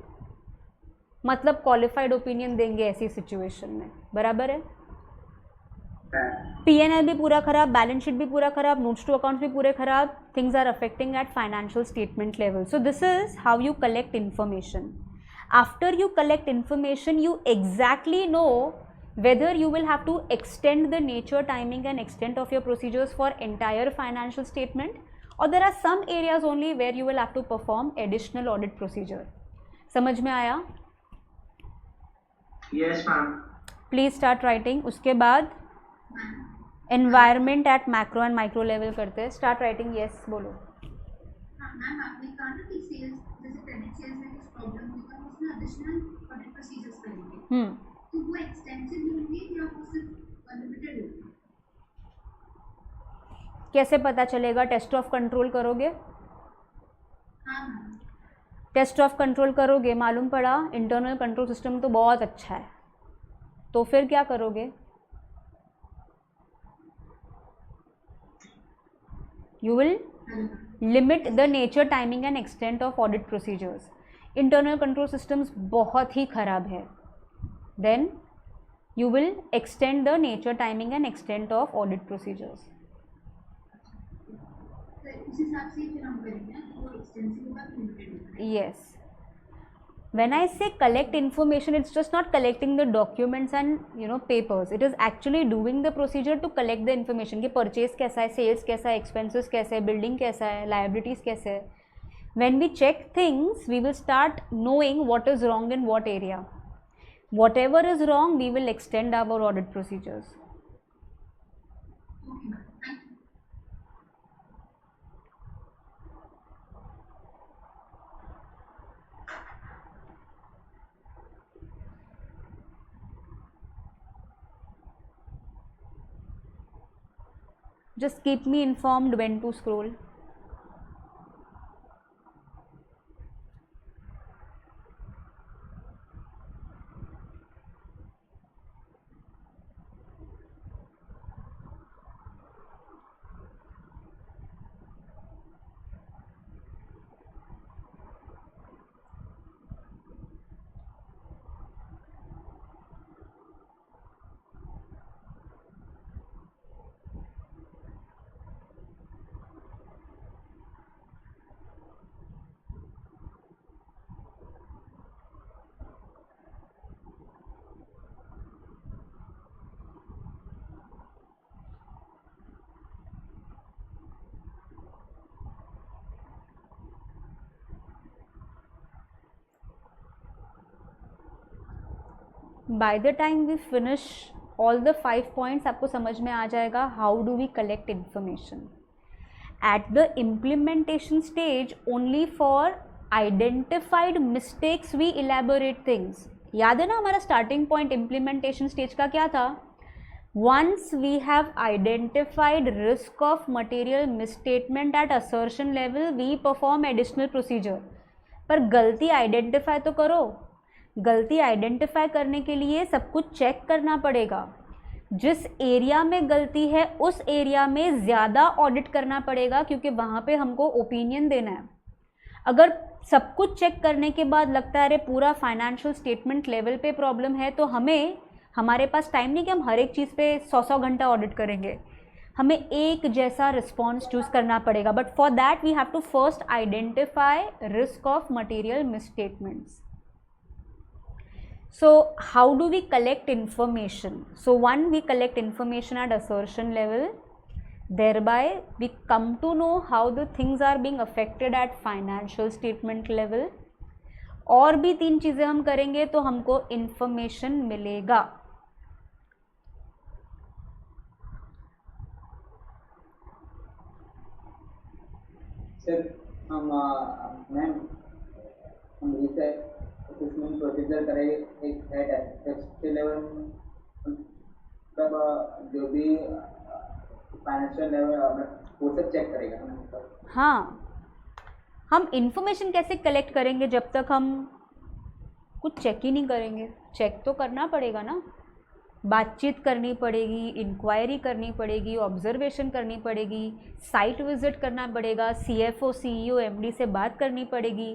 मतलब क्वालिफाइड ओपिनियन देंगे ऐसी सिचुएशन में. बराबर है. P&L भी पूरा खराब, बैलेंस शीट भी पूरा खराब, नोट्स टू अकाउंट्स भी पूरे खराब. Things are affecting at financial statement level. So this is how you collect information. After you collect information, you exactly know whether you will have to extend the nature, timing and extent of your procedures for entire financial statement, or there are some areas only where you will have to perform additional audit procedure. समझ में आया? Yes, ma'am. Please start writing. उसके बाद environment at macro and micro level करते हैं. Start writing. Yes, बोलो. हाँ ma'am, आपने कहा ना कि सेल्स जैसे क्रेडिट सेल्स में कुछ प्रॉब्लम होगा तो उसमें एडिशनल ऑडिट प्रोसीजर्स करेंगे. तो वो एक्सटेंसिव होंगे या वो सिर्फ अनलिमिटेड होंगे? कैसे पता चलेगा? टेस्ट ऑफ कंट्रोल करोगे. हाँ मैम. टेस्ट ऑफ कंट्रोल करोगे, मालूम पड़ा इंटरनल कंट्रोल सिस्टम तो बहुत अच्छा है, तो फिर क्या करोगे? You will limit the nature, timing and extent of audit procedures. Internal control systems बहुत ही खराब है. Then you will extend the nature, timing and extent of audit procedures. तो उस हिसाब से फिर हम करेंगे ना, तो वो एक्सटेंसिव होगा कि लिमिटेड होगा? Yes. When I say collect information, it's just not collecting the documents and papers. It is actually doing the procedure to collect the information कि purchase कैसा है, sales कैसा है, expenses कैसा है, building कैसा है, liabilities कैसे है. When we check things, we will start knowing what is wrong in what area. Whatever is wrong, we will extend our audit procedures. Okay ma'am, thank you. Just keep me informed when to scroll. By the time we finish all the 5 points आपको समझ में आ जाएगा how do we collect information. At the implementation stage, only for identified mistakes we elaborate things. याद है ना हमारा starting point implementation stage का क्या था? Once we have identified risk of material misstatement at assertion level, we perform additional procedure. पर गलती identify तो करो. गलती आइडेंटिफाई करने के लिए सब कुछ चेक करना पड़ेगा. जिस एरिया में गलती है उस एरिया में ज़्यादा ऑडिट करना पड़ेगा क्योंकि वहाँ पे हमको ओपिनियन देना है. अगर सब कुछ चेक करने के बाद लगता है अरे पूरा फाइनेंशियल स्टेटमेंट लेवल पे प्रॉब्लम है तो हमारे पास टाइम नहीं कि हम हर एक चीज़ पे 100 घंटा ऑडिट करेंगे. हमें एक जैसा रिस्पॉन्स चूज़ करना पड़ेगा. But for that we have to first identify risk of material misstatements. So how do we collect information? So one, we collect information at assertion level. Thereby we come to know how the things are being affected at financial statement level. और भी 3 चीज़ें हम करेंगे तो हमको information मिलेगा. Sir हम research assessment procedure करेंगे एक हेड है लेवल तब जो भी फाइनेंशियल लेवल वो सब चेक करेगा. हाँ, हम इंफॉर्मेशन कैसे कलेक्ट करेंगे जब तक हम कुछ चेक ही नहीं करेंगे. चेक तो करना पड़ेगा ना. बातचीत करनी पड़ेगी, इंक्वायरी करनी पड़ेगी, ऑब्जर्वेशन करनी पड़ेगी, साइट विजिट करना पड़ेगा, CFO CEO MD से बात करनी पड़ेगी,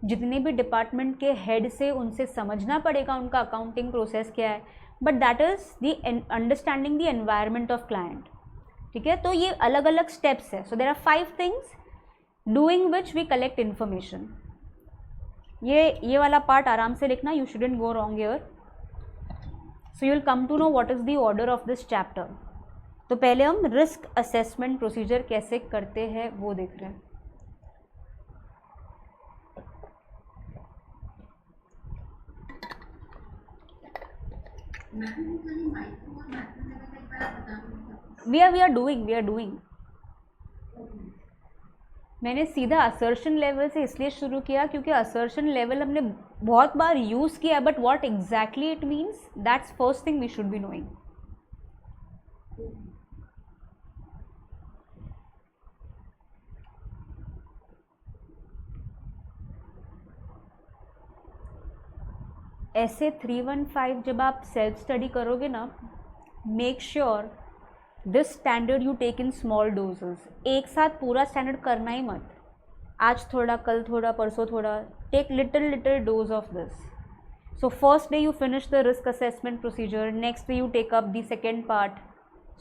जितने भी डिपार्टमेंट के हेड से उनसे समझना पड़ेगा उनका अकाउंटिंग प्रोसेस क्या है. But that is the understanding the environment of client. ठीक है, तो ये अलग अलग स्टेप्स है. So there are 5 things doing which we collect information. ये वाला पार्ट आराम से लिखना. You shouldn't go wrong here. So you will come to know what is the order of this chapter. तो पहले हम रिस्क असेसमेंट प्रोसीजर कैसे करते हैं वो देख रहे हैं. We are doing. मैंने सीधा असर्शन लेवल से इसलिए शुरू किया क्योंकि असर्शन लेवल हमने बहुत बार यूज़ किया. But what exactly it means, that's first thing we should be knowing. ऐसे 315 जब आप सेल्फ स्टडी करोगे ना, make sure this standard you take in small doses. एक साथ पूरा स्टैंडर्ड करना ही मत. आज थोड़ा, कल थोड़ा, परसों थोड़ा. Take little dose of this. So first day you finish the risk assessment procedure, next day you take up the second part,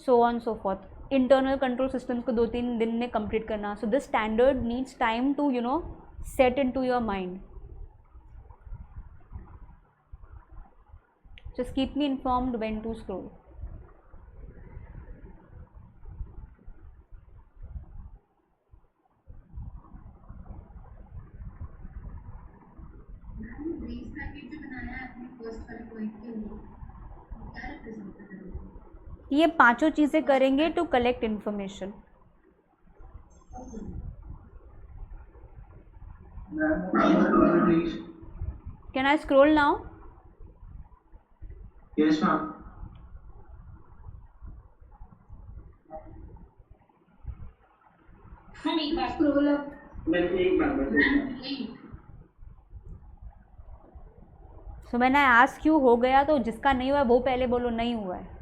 so on so forth. Internal control systems को 2-3 दिन में कंप्लीट करना. So this standard needs time to set in to your mind. Just keep me informed when to scroll. ये 5 चीज़ें करेंगे to collect information. Can I scroll now? Yes, ma'am. Scroll up. So मैंने ask you हो गया तो जिसका नहीं हुआ है वो पहले बोलो नहीं हुआ है.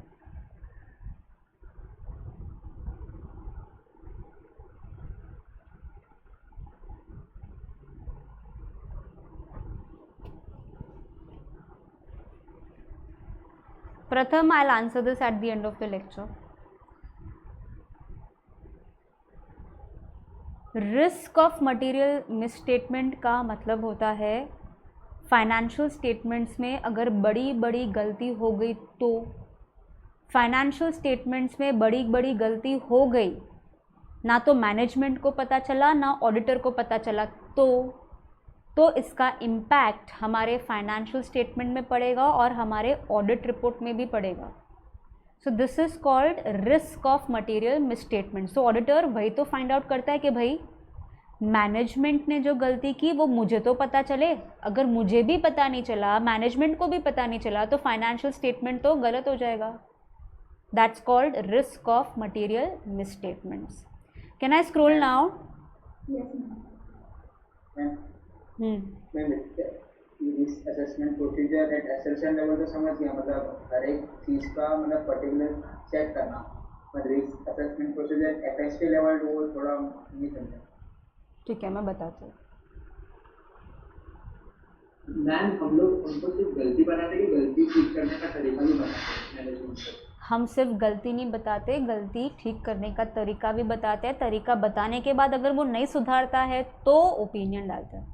Pratham, I'll answer this at the end of the lecture. Risk of material misstatement का मतलब होता है फाइनेंशियल स्टेटमेंट्स में अगर बड़ी बड़ी गलती हो गई तो. फाइनेंशियल स्टेटमेंट्स में बड़ी बड़ी गलती हो गई, ना तो मैनेजमेंट को पता चला ना ऑडिटर को पता चला, तो तो इसका इम्पैक्ट हमारे फाइनेंशियल स्टेटमेंट में पड़ेगा और हमारे ऑडिट रिपोर्ट में भी पड़ेगा. So this is called risk of material misstatement. So auditor वही तो फाइंड आउट करता है कि भाई मैनेजमेंट ने जो गलती की वो मुझे तो पता चले. अगर मुझे भी पता नहीं चला, मैनेजमेंट को भी पता नहीं चला, तो फाइनेंशियल स्टेटमेंट तो गलत हो जाएगा. That's called risk of material misstatements. Can I scroll now? मैं risk assessment procedure at assertion level तो समझ गया, मतलब हर एक चीज़ का मतलब पर्टिकुलर चेक करना. पर risk assessment procedure FST level वो थोड़ा नहीं समझा. ठीक है, मैं बताती हूँ. मैम हम लोग उनको सिर्फ गलती बताते कि गलती ठीक करने का तरीका भी बताते हैं मैनेजमेंट को. हम सिर्फ गलती नहीं बताते, गलती ठीक करने का तरीका भी बताते हैं. तरीका बताने के बाद अगर वो नहीं सुधारता है तो ओपिनियन डालते हैं.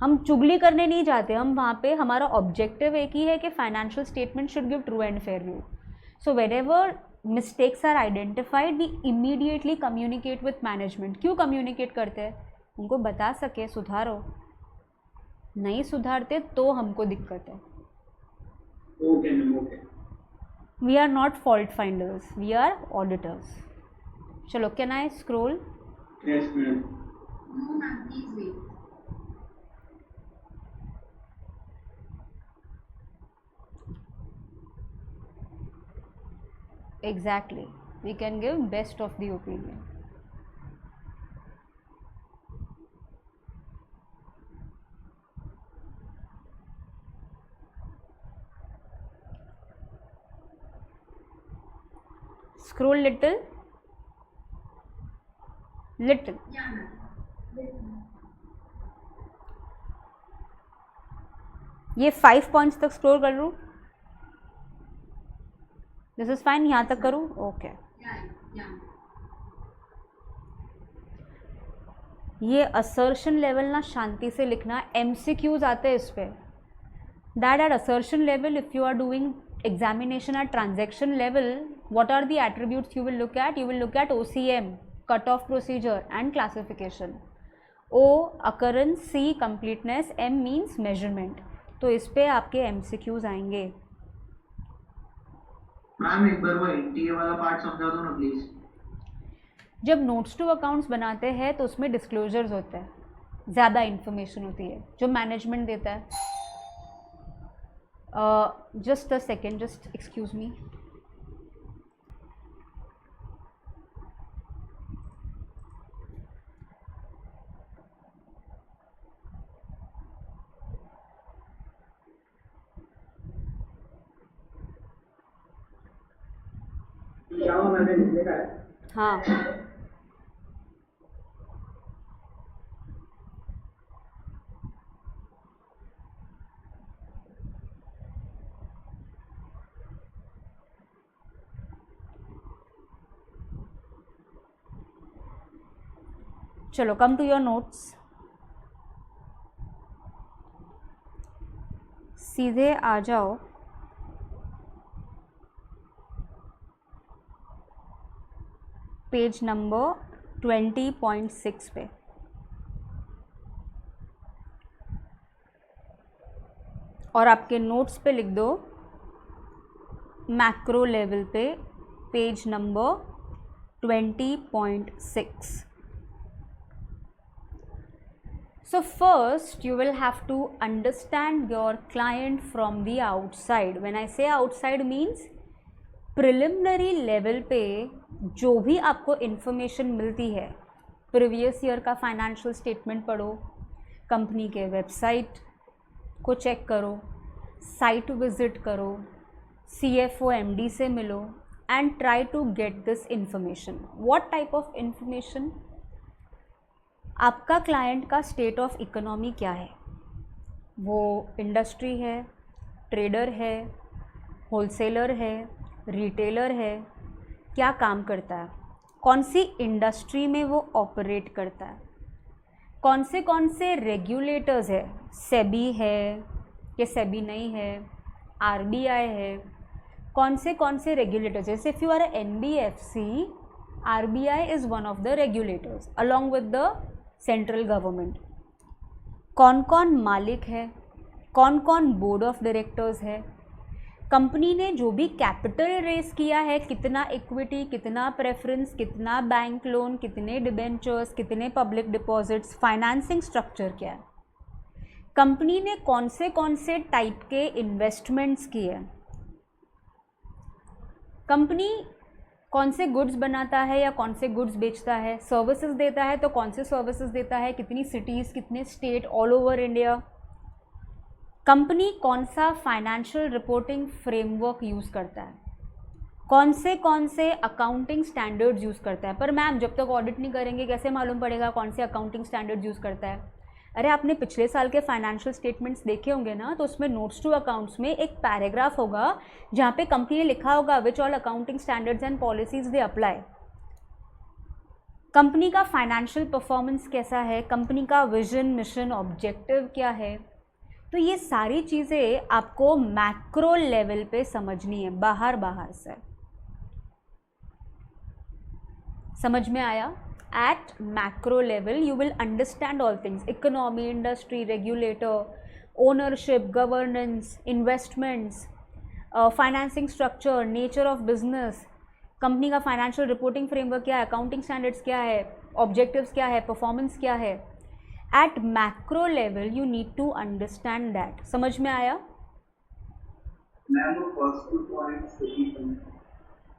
हम चुगली करने नहीं जाते. हम वहाँ पे हमारा ऑब्जेक्टिव एक ही है कि financial statement should give true and fair view. So whenever mistakes are identified we immediately communicate with management. क्यों कम्युनिकेट करते हैं? उनको बता सके सुधारो. नहीं सुधारते तो हमको दिक्कत है. Okay ma'am, okay. We are not fault finders, we are auditors. चलो, can I scroll? Yes ma'am. No ma'am, please wait. Exactly. We can give best of the opinion. Scroll little. Little. Yeah ma'am. ये 5 points तक scroll कर लूँ? This is fine. यहाँ तक करूँ? Okay. Yeah. ये assertion level ना शांति से लिखना. MCQs आते हैं इस पर. That at assertion level if you are doing examination at transaction level, what are the attributes you will look at? You will look at OCM, cutoff procedure and classification. O occurrence, C completeness, M means measurement. तो इस पे आपके MCQs आएंगे. Ma'am एक बार वो NTA वाला part समझा दो ना प्लीज. जब नोट्स टू अकाउंट्स बनाते हैं तो उसमें डिस्क्लोजर्स होते हैं, ज़्यादा इन्फॉर्मेशन होती है जो मैनेजमेंट देता है. Just a second, just excuse me. क्या मैंने लिखने का है? हाँ. चलो, कम टू योर नोट्स. सीधे आ जाओ पेज नंबर 20.6 पे. और आपके नोट्स पे लिख दो मैक्रो लेवल पे page number 20.6. So first you will have to understand your client from the outside. When I say outside means preliminary level पे जो भी आपको information मिलती है, previous year का financial statement पढ़ो, कंपनी के वेबसाइट को चेक करो, साइट विजिट करो, CFO MD से मिलो and try to get this information. What type of information? आपका क्लाइंट का स्टेट ऑफ इकोनॉमी क्या है? वो इंडस्ट्री है, ट्रेडर है, होलसेलर है, रिटेलर है, क्या काम करता है, कौन सी इंडस्ट्री में वो ऑपरेट करता है, कौन से रेगुलेटर्स है, सेबी है कि सेबी नहीं है, RBI है, कौन से रेगुलेटर्स. जैसे if you are NBFC, RBI is one of the regulators along with the central government. कौन कौन मालिक है, कौन कौन बोर्ड ऑफ डायरेक्टर्स है, कंपनी ने जो भी कैपिटल रेस किया है, कितना इक्विटी, कितना प्रेफरेंस, कितना बैंक लोन, कितने डिबेंचर्स, कितने पब्लिक डिपॉजिट्स, फाइनेंसिंग स्ट्रक्चर क्या है, कंपनी ने कौन से टाइप के इन्वेस्टमेंट्स किए, कंपनी कौन से गुड्स बनाता है या कौन से गुड्स बेचता है, सर्विसेज देता है तो कौन से सर्विसेज देता है, कितनी सिटीज़, कितने state all over India, company कौन सा फाइनेंशियल रिपोर्टिंग फ्रेमवर्क यूज़ करता है, कौन से अकाउंटिंग स्टैंडर्ड्स यूज़ करता है। पर मैम जब तक ऑडिट नहीं करेंगे कैसे मालूम पड़ेगा कौन से अकाउंटिंग स्टैंडर्ड्स यूज़ करता है। अरे आपने पिछले साल के फाइनेंशियल स्टेटमेंट्स देखे होंगे ना, तो उसमें नोट्स टू अकाउंट्स में एक पैराग्राफ होगा जहाँ पे कंपनी ने लिखा होगा which all accounting standards and policies they apply. Company का फाइनेंशियल परफॉर्मेंस कैसा है, कंपनी का विजन, मिशन, ऑब्जेक्टिव क्या है। तो ये सारी चीज़ें आपको मैक्रो लेवल पे समझनी है, बाहर से। समझ में आया? At macro level you will understand all things: economy, industry, regulator, ownership, governance, investments, financing structure, nature of business, company का फाइनेंशियल रिपोर्टिंग फ्रेमवर्क क्या है, अकाउंटिंग स्टैंडर्ड्स क्या है, ऑब्जेक्टिव्स क्या है, परफॉर्मेंस क्या है। At macro level you need to understand that. समझ में आया?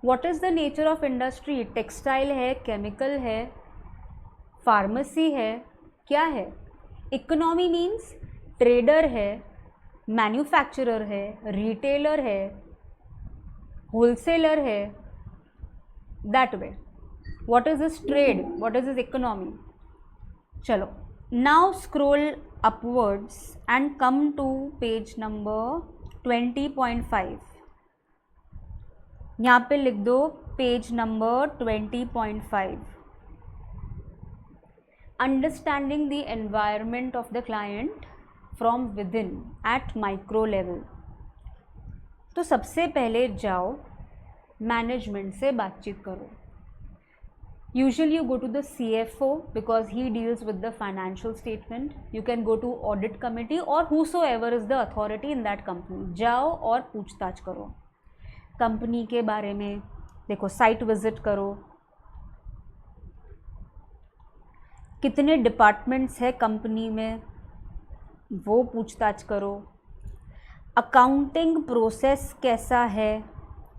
What is the nature of industry? Textile है, केमिकल है, फार्मेसी है, क्या है? इकोनॉमी मीन्स ट्रेडर है, मैन्युफैक्चरर है, रिटेलर है, होलसेलर है, that way. What is this trade, what is this economy? चलो, now scroll upwards and come to page number 20.5। यहाँ पे लिख दो page number 20.5। Understanding the environment of the client from within at micro level. तो सबसे पहले जाओ management से बातचीत करो। Usually you go to the CFO because he deals with the financial statement. You can go to audit committee और whosoever is the authority in that company. जाओ और पूछताछ करो कंपनी के बारे में। देखो, साइट विजिट करो, कितने डिपार्टमेंट्स है कंपनी में वो पूछताछ करो। अकाउंटिंग प्रोसेस कैसा है,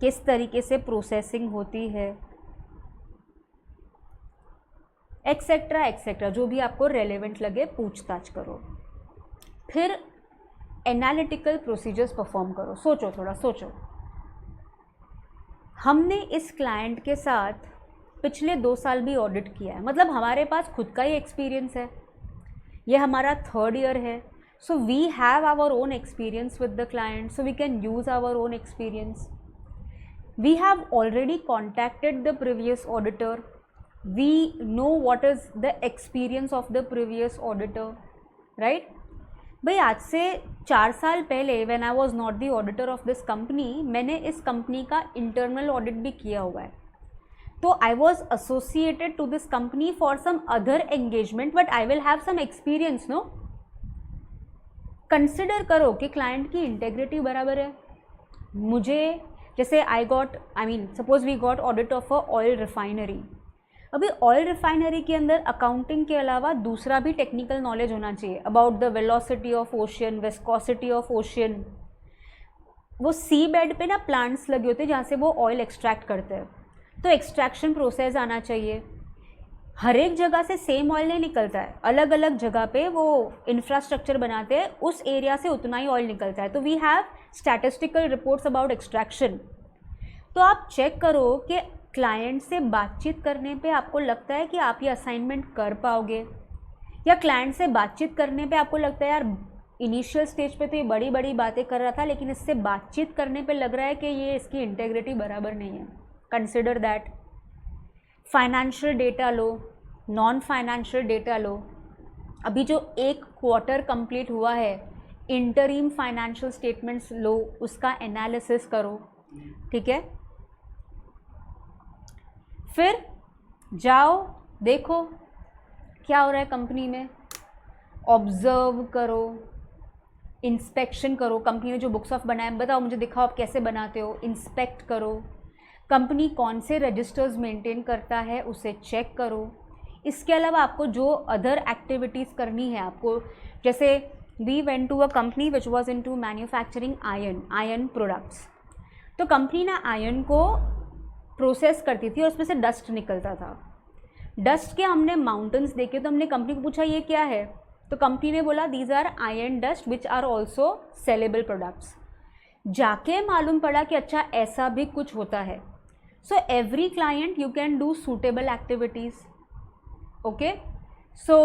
किस तरीके से प्रोसेसिंग होती है, एक्सेट्रा एक्सेट्रा, जो भी आपको रेलेवेंट लगे पूछताछ करो। फिर एनालिटिकल प्रोसीजर्स परफॉर्म करो। सोचो, थोड़ा सोचो। हमने इस क्लाइंट के साथ पिछले 2 साल भी ऑडिट किया है, मतलब हमारे पास खुद का ही एक्सपीरियंस है। ये हमारा 3rd ईयर है, so we have our own experience with the client, so we can use our own experience. We have already contacted the previous auditor, we know what is the experience of the previous auditor, right? भाई आज से 4 साल पहले when I was not the auditor of this company, मैंने इस company का internal audit भी किया हुआ है। तो I was associated to this company for some other engagement, but I will have some experience, no? Consider करो कि क्लाइंट की इंटेग्रिटी बराबर है। मुझे जैसे suppose we got audit of a oil refinery. अभी ऑयल रिफाइनरी के अंदर अकाउंटिंग के अलावा दूसरा भी टेक्निकल नॉलेज होना चाहिए about the velocity of ocean, viscosity of ocean. वो सी बेड पे ना प्लांट्स लगे होते हैं जहाँ से वो ऑयल एक्सट्रैक्ट करते हैं, तो एक्सट्रैक्शन प्रोसेस आना चाहिए। हर एक जगह से सेम ऑयल नहीं निकलता है, अलग अलग जगह पे वो इंफ्रास्ट्रक्चर बनाते हैं, उस एरिया से उतना ही ऑयल निकलता है। तो we have statistical reports about extraction. तो आप चेक करो कि क्लाइंट से बातचीत करने पे आपको लगता है कि आप ये असाइनमेंट कर पाओगे, या क्लाइंट से बातचीत करने पे आपको लगता है यार इनिशियल स्टेज पे तो ये बड़ी बड़ी बातें कर रहा था, लेकिन इससे बातचीत करने पे लग रहा है कि ये इसकी इंटेग्रिटी बराबर नहीं है। Consider that. फाइनेंशियल डेटा लो, नॉन फाइनेंशियल डेटा लो। अभी जो 1 क्वार्टर कंप्लीट हुआ है, इंटरिम फाइनेंशियल स्टेटमेंट्स लो, उसका एनालिसिस करो, ठीक है। फिर जाओ देखो क्या हो रहा है कंपनी में। ऑब्जर्व करो, इंस्पेक्शन करो, कंपनी ने जो बुक्स ऑफ बनाए बताओ मुझे, दिखाओ आप कैसे बनाते हो, इंस्पेक्ट करो, कंपनी कौन से रजिस्टर्स मेंटेन करता है उसे चेक करो। इसके अलावा आपको जो अदर एक्टिविटीज़ करनी है आपको, जैसे we went to a company which was into manufacturing iron products. तो कंपनी ना आयरन को प्रोसेस करती थी और उसमें से डस्ट निकलता था। डस्ट के हमने माउंटेन्स देखे तो हमने कंपनी को पूछा ये क्या है, तो कंपनी ने बोला these are iron dust which are also saleable products. जाके मालूम पड़ा कि अच्छा ऐसा भी कुछ होता है। So every client you can do suitable activities. Okay, so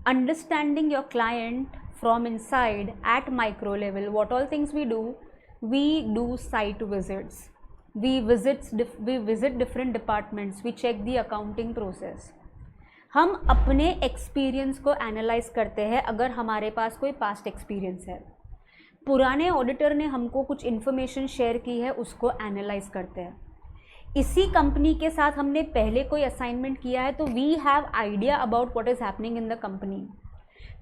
understanding your client from inside at micro level, what all things we do site visits, we visit different departments, we check the accounting process। हम अपने experience को analyse करते हैं अगर हमारे पास कोई past experience है। पुराने ऑडिटर ने हमको कुछ इन्फॉर्मेशन शेयर की है उसको एनालाइज करते हैं। इसी कंपनी के साथ हमने पहले कोई असाइनमेंट किया है तो we have idea about what is happening in the company.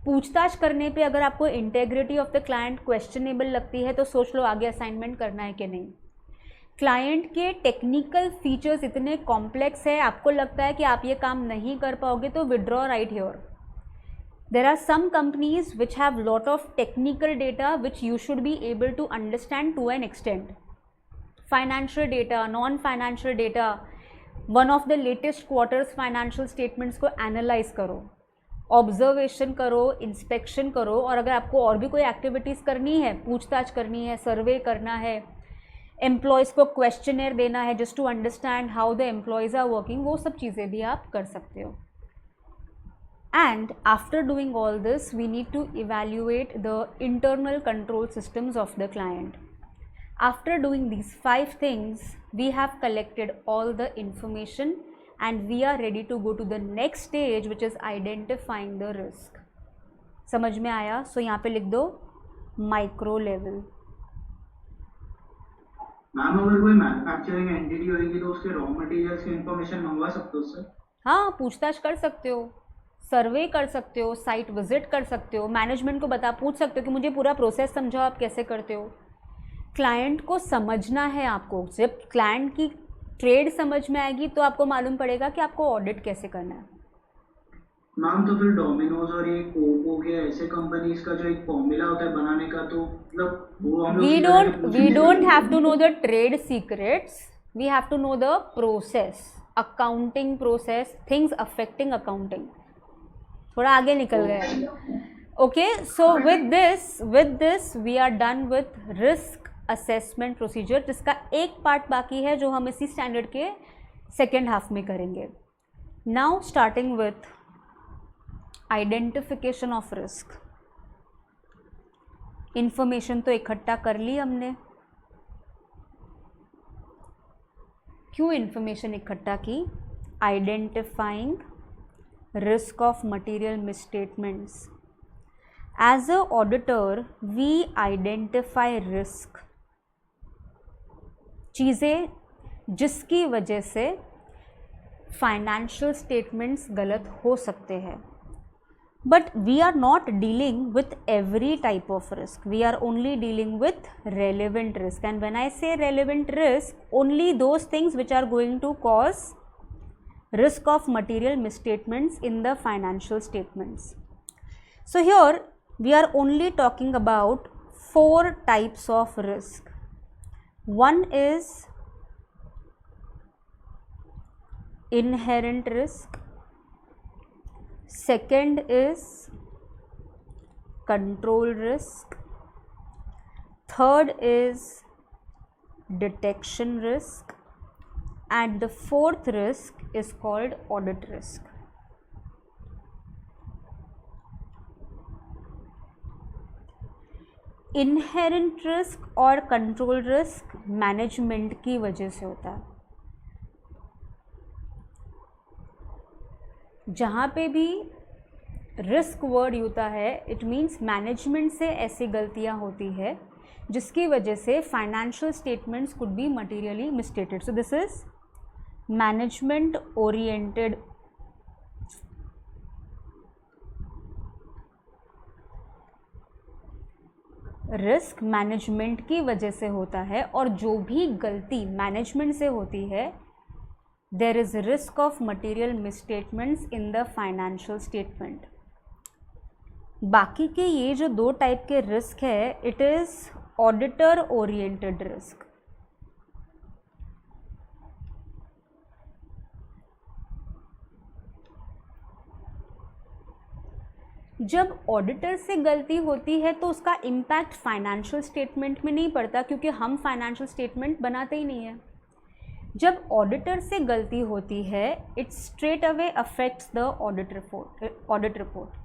पूछताछ करने पे अगर आपको integrity of the client questionable लगती है तो सोच लो आगे असाइनमेंट करना है कि नहीं। क्लाइंट के टेक्निकल फीचर्स इतने कॉम्प्लेक्स है, आपको लगता है कि आप ये काम नहीं कर पाओगे तो withdraw right here. There are some companies which have lot of technical data which you should be able to understand to an extent. Financial data, non financial data, one of the latest quarters financial statements को analyse करो, observation करो, inspection करो। और अगर आपको और भी कोई एक्टिविटीज़ करनी है, पूछताछ करनी है, सर्वे करना है, एम्प्लॉयज़ को क्वेश्चनर देना है just to understand how the employees are working, वो सब चीज़ें भी आप कर सकते हो। And after doing all this we need to evaluate the internal control systems of the client. After doing these 5 things, we have collected all the information and we are ready to go to the next stage which is identifying the risk. समझ में आया? सो यहाँ पे लिख दो micro level. Ma'am अगर कोई manufacturing entity होगी तो उसके रॉ मटेरियल्स की इंफॉर्मेशन मंगवा सकते हो उससे? हाँ, पूछताछ कर सकते हो, सर्वे कर सकते हो, साइट विजिट कर सकते हो, मैनेजमेंट को पूछ सकते हो कि मुझे पूरा प्रोसेस समझाओ आप कैसे करते हो। क्लाइंट को समझना है आपको। जब क्लाइंट की ट्रेड समझ में आएगी तो आपको मालूम पड़ेगा कि आपको ऑडिट कैसे करना है। मैम तो फिर डोमिनोज और ये कोको के ऐसे कंपनीज का जो एक फॉर्मूला होता है बनाने का, तो मतलब वो हम लोग we don't have to know the trade secrets, we have to know the process, accounting process, things affecting accounting. थोड़ा आगे निकल गए। Okay, so with this we are done with risk assessment procedure, जिसका एक पार्ट बाकी है जो हम इसी स्टैंडर्ड के सेकेंड हाफ में करेंगे। Now starting with identification of risk. Information तो इकट्ठा कर ली हमने। क्यों इंफॉर्मेशन इकट्ठा की? Identifying risk of material misstatements. As a auditor, we identify risk, चीज़ें जिसकी वजह से फाइनेंशियल स्टेटमेंट्स गलत हो सकते हैं। But we are not dealing with every type of risk, we are only dealing with relevant risk. And when I say relevant risk, only those things which are going to cause risk of material misstatements in the financial statements. So here we are only talking about 4 types of risk. One is inherent risk, second is control risk, third is detection risk, and the fourth risk is called audit risk. Inherent risk और control risk management की वजह से होता है। जहाँ पे भी risk word होता है, इट मीन्स मैनेजमेंट से ऐसी गलतियाँ होती है जिसकी वजह से financial statements could B materially मिसस्टेटेड। So this is management oriented risk management की वजह से होता है, और जो भी गलती मैनेजमेंट से होती है, there is risk of material misstatements in the financial statement. बाकी के ये जो 2 टाइप के रिस्क है, it is auditor oriented risk. जब ऑडिटर से गलती होती है तो उसका इम्पैक्ट फाइनेंशियल स्टेटमेंट में नहीं पड़ता, क्योंकि हम फाइनेंशियल स्टेटमेंट बनाते ही नहीं है। जब ऑडिटर से गलती होती है, it straight away affects the audit report.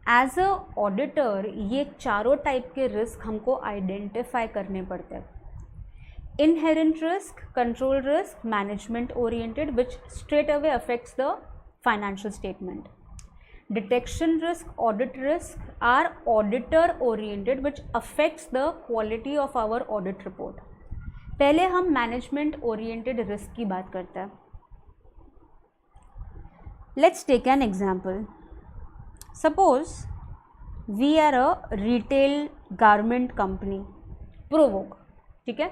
As a auditor ये चारों टाइप के रिस्क हमको आइडेंटिफाई करने पड़ते हैं। Inherent risk, control risk, management oriented, which straight away affects the financial statement. Detection risk, audit risk are auditor oriented, which affects the quality of our audit report. पहले हम management oriented risk की बात करते हैं। Let's take an example. Suppose we are a retail garment company, Provoke, ठीक है।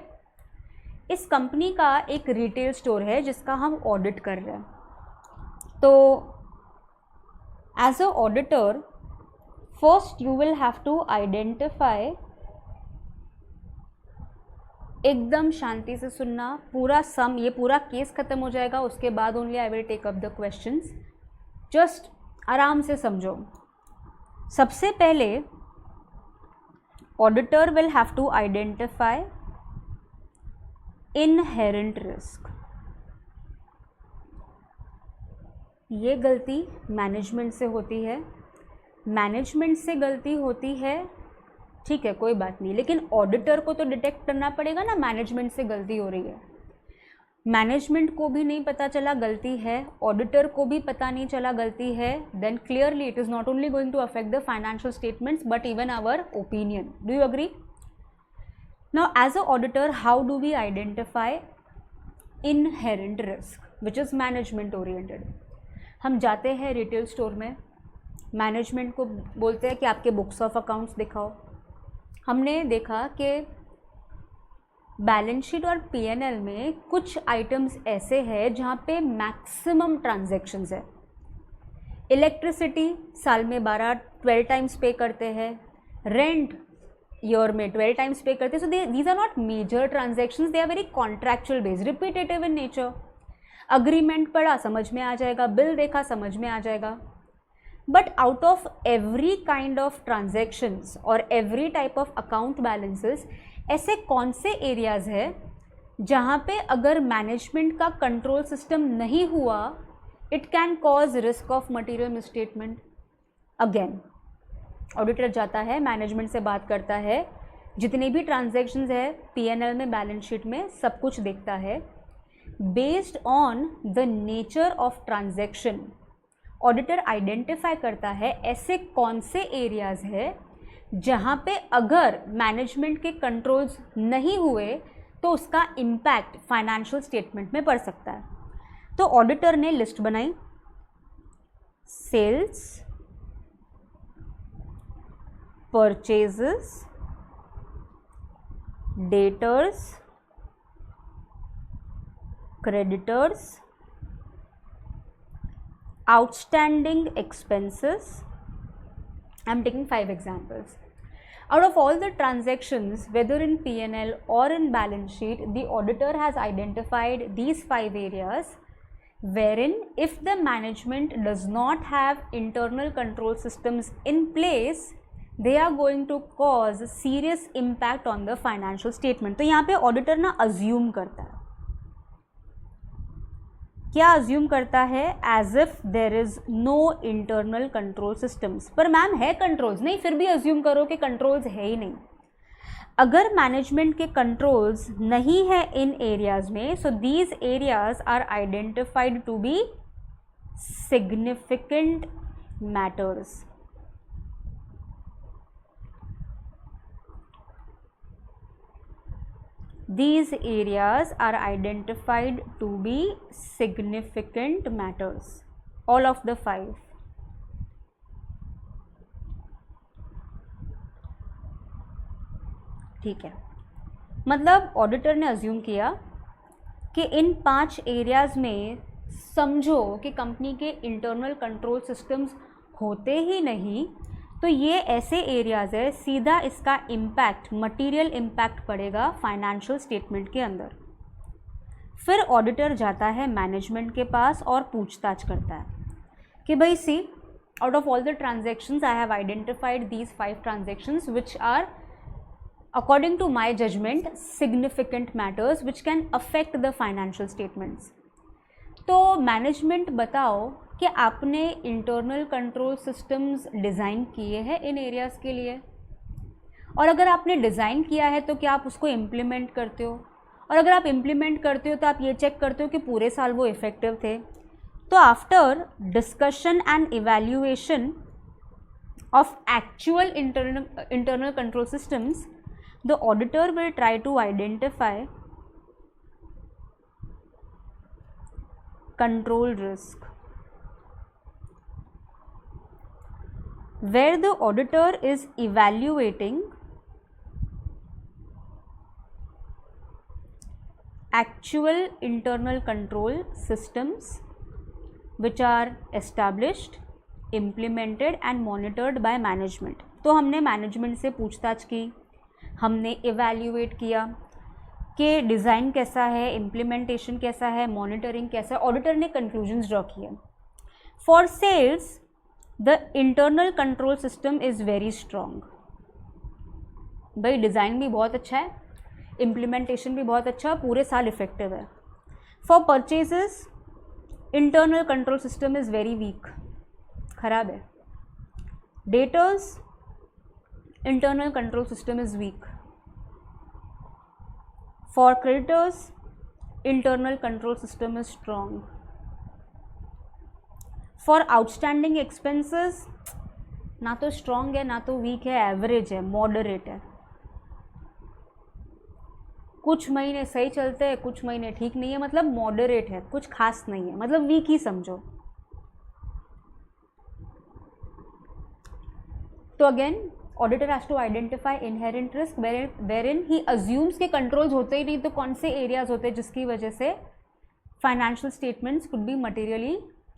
इस company का एक रिटेल स्टोर है जिसका हम ऑडिट कर रहे हैं। तो as a auditor, first you will have to identify, एकदम शांति से सुनना, पूरा सम, ये पूरा केस ख़त्म हो जाएगा, उसके बाद only I will take up the questions. Just आराम से समझो। सबसे पहले auditor will have to identify inherent risk. ये गलती मैनेजमेंट से होती है, मैनेजमेंट से गलती होती है, ठीक है, कोई बात नहीं, लेकिन ऑडिटर को तो डिटेक्ट करना पड़ेगा ना मैनेजमेंट से गलती हो रही है। मैनेजमेंट को भी नहीं पता चला गलती है, ऑडिटर को भी पता नहीं चला गलती है, then clearly it is not only going to affect the financial statements but even our opinion. Do you agree? Now as a auditor, how do we identify inherent risk, which is management oriented? हम जाते हैं retail store में, management को बोलते हैं कि आपके books of accounts दिखाओ। हमने देखा कि बैलेंस शीट और पीएनएल में कुछ आइटम्स ऐसे हैं जहाँ पे मैक्सिमम ट्रांजैक्शंस है। इलेक्ट्रिसिटी साल में 12 टाइम्स पे करते हैं, रेंट ईयर में 12 टाइम्स पे करते हैं। So these are not major transactions, they are very contractual based, repetitive in nature. Agreement पढ़ा समझ में आ जाएगा, बिल देखा समझ में आ जाएगा। But out of every kind of transactions और every type of account balances, ऐसे कौन से एरियाज है जहाँ पे अगर मैनेजमेंट का कंट्रोल सिस्टम नहीं हुआ, it can cause risk of material misstatement? Again auditor जाता है, मैनेजमेंट से बात करता है, जितने भी ट्रांजैक्शंस है पीएनएल में, बैलेंस शीट में, सब कुछ देखता है। Based on the nature of transaction, auditor identify करता है ऐसे कौन से एरियाज है जहाँ पे अगर मैनेजमेंट के कंट्रोल्स नहीं हुए तो उसका इम्पैक्ट फाइनेंशियल स्टेटमेंट में पड़ सकता है। तो ऑडिटर ने लिस्ट बनाई, sales, purchases, debtors, creditors, outstanding expenses. I'm taking 5 examples. Out of all the transactions, whether in P&L or in balance sheet, the auditor has identified these 5 areas wherein if the management does not have internal control systems in place, they are going to cause serious impact on the financial statement. तो यहाँ पे auditor ना assume करता है, क्या assume करता है? As if there is no internal control systems. पर मैम है कंट्रोल्स, नहीं, फिर भी अज्यूम करो कि कंट्रोल्स है ही नहीं। अगर मैनेजमेंट के कंट्रोल्स नहीं है इन एरियाज में, so these areas are identified to be significant matters. These areas are identified to be significant matters. all of the 5. ठीक है, मतलब ऑडिटर ने अज्यूम किया कि इन 5 एरियाज़ में समझो कि कंपनी के इंटरनल कंट्रोल सिस्टम्स होते ही नहीं, तो ये ऐसे एरियाज़ है सीधा इसका इम्पैक्ट, मटेरियल इम्पैक्ट पड़ेगा फाइनेंशियल स्टेटमेंट के अंदर। फिर ऑडिटर जाता है मैनेजमेंट के पास और पूछताछ करता है कि भाई see, out of all the transactions I have identified these 5 transactions which are according to my judgment significant matters which can affect the financial statements। तो मैनेजमेंट बताओ कि आपने इंटरनल कंट्रोल सिस्टम्स डिज़ाइन किए हैं इन एरियाज़ के लिए, और अगर आपने डिज़ाइन किया है तो क्या आप उसको इम्प्लीमेंट करते हो, और अगर आप इम्प्लीमेंट करते हो तो आप ये चेक करते हो कि पूरे साल वो इफ़ेक्टिव थे। तो after discussion and evaluation of actual internal control systems, the auditor will try to identify control risk, where the auditor is evaluating actual internal control systems which are established, implemented and monitored by management। तो हमने management से पूछताछ की, हमने evaluate किया कि design कैसा है, इम्प्लीमेंटेशन कैसा है, मॉनिटरिंग कैसा है। ऑडिटर ने कंक्लूजन्स ड्रॉ किए। For sales the internal control system is very strong. भाई डिज़ाइन भी बहुत अच्छा है, इम्प्लीमेंटेशन भी बहुत अच्छा, पूरे साल इफेक्टिव है। For purchases internal control system is very weak, खराब है। Debtors internal control system is weak. For creditors internal control system is strong. For outstanding expenses ना तो strong है ना तो weak है, average है, moderate है। कुछ महीने सही चलते हैं, कुछ महीने ठीक नहीं है, मतलब moderate है, कुछ खास नहीं है, मतलब weak ही समझो। तो again auditor has to identify inherent risk wherein he assumes के कंट्रोल्स होते ही नहीं, तो कौन से एरियाज होते हैं जिसकी वजह से financial statements could be materially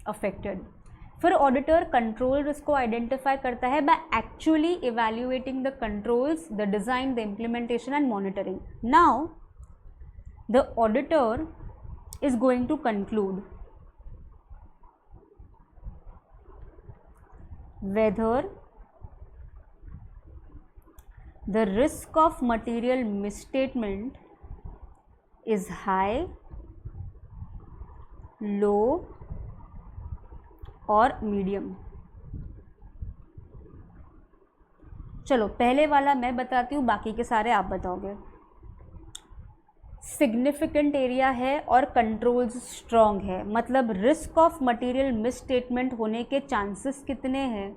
affected. फिर ऑडिटर कंट्रोल रिस्क को आइडेंटिफाई करता है by actually evaluating the controls, the design, the implementation and monitoring. Now the auditor is going to conclude whether the risk of material misstatement is high, low और medium। चलो पहले वाला मैं बताती हूँ, बाकी के सारे आप बताओगे। सिग्निफिकेंट एरिया है और कंट्रोल्स स्ट्रॉन्ग है, मतलब रिस्क ऑफ मटेरियल मिसस्टेटमेंट होने के चांसेस कितने हैं?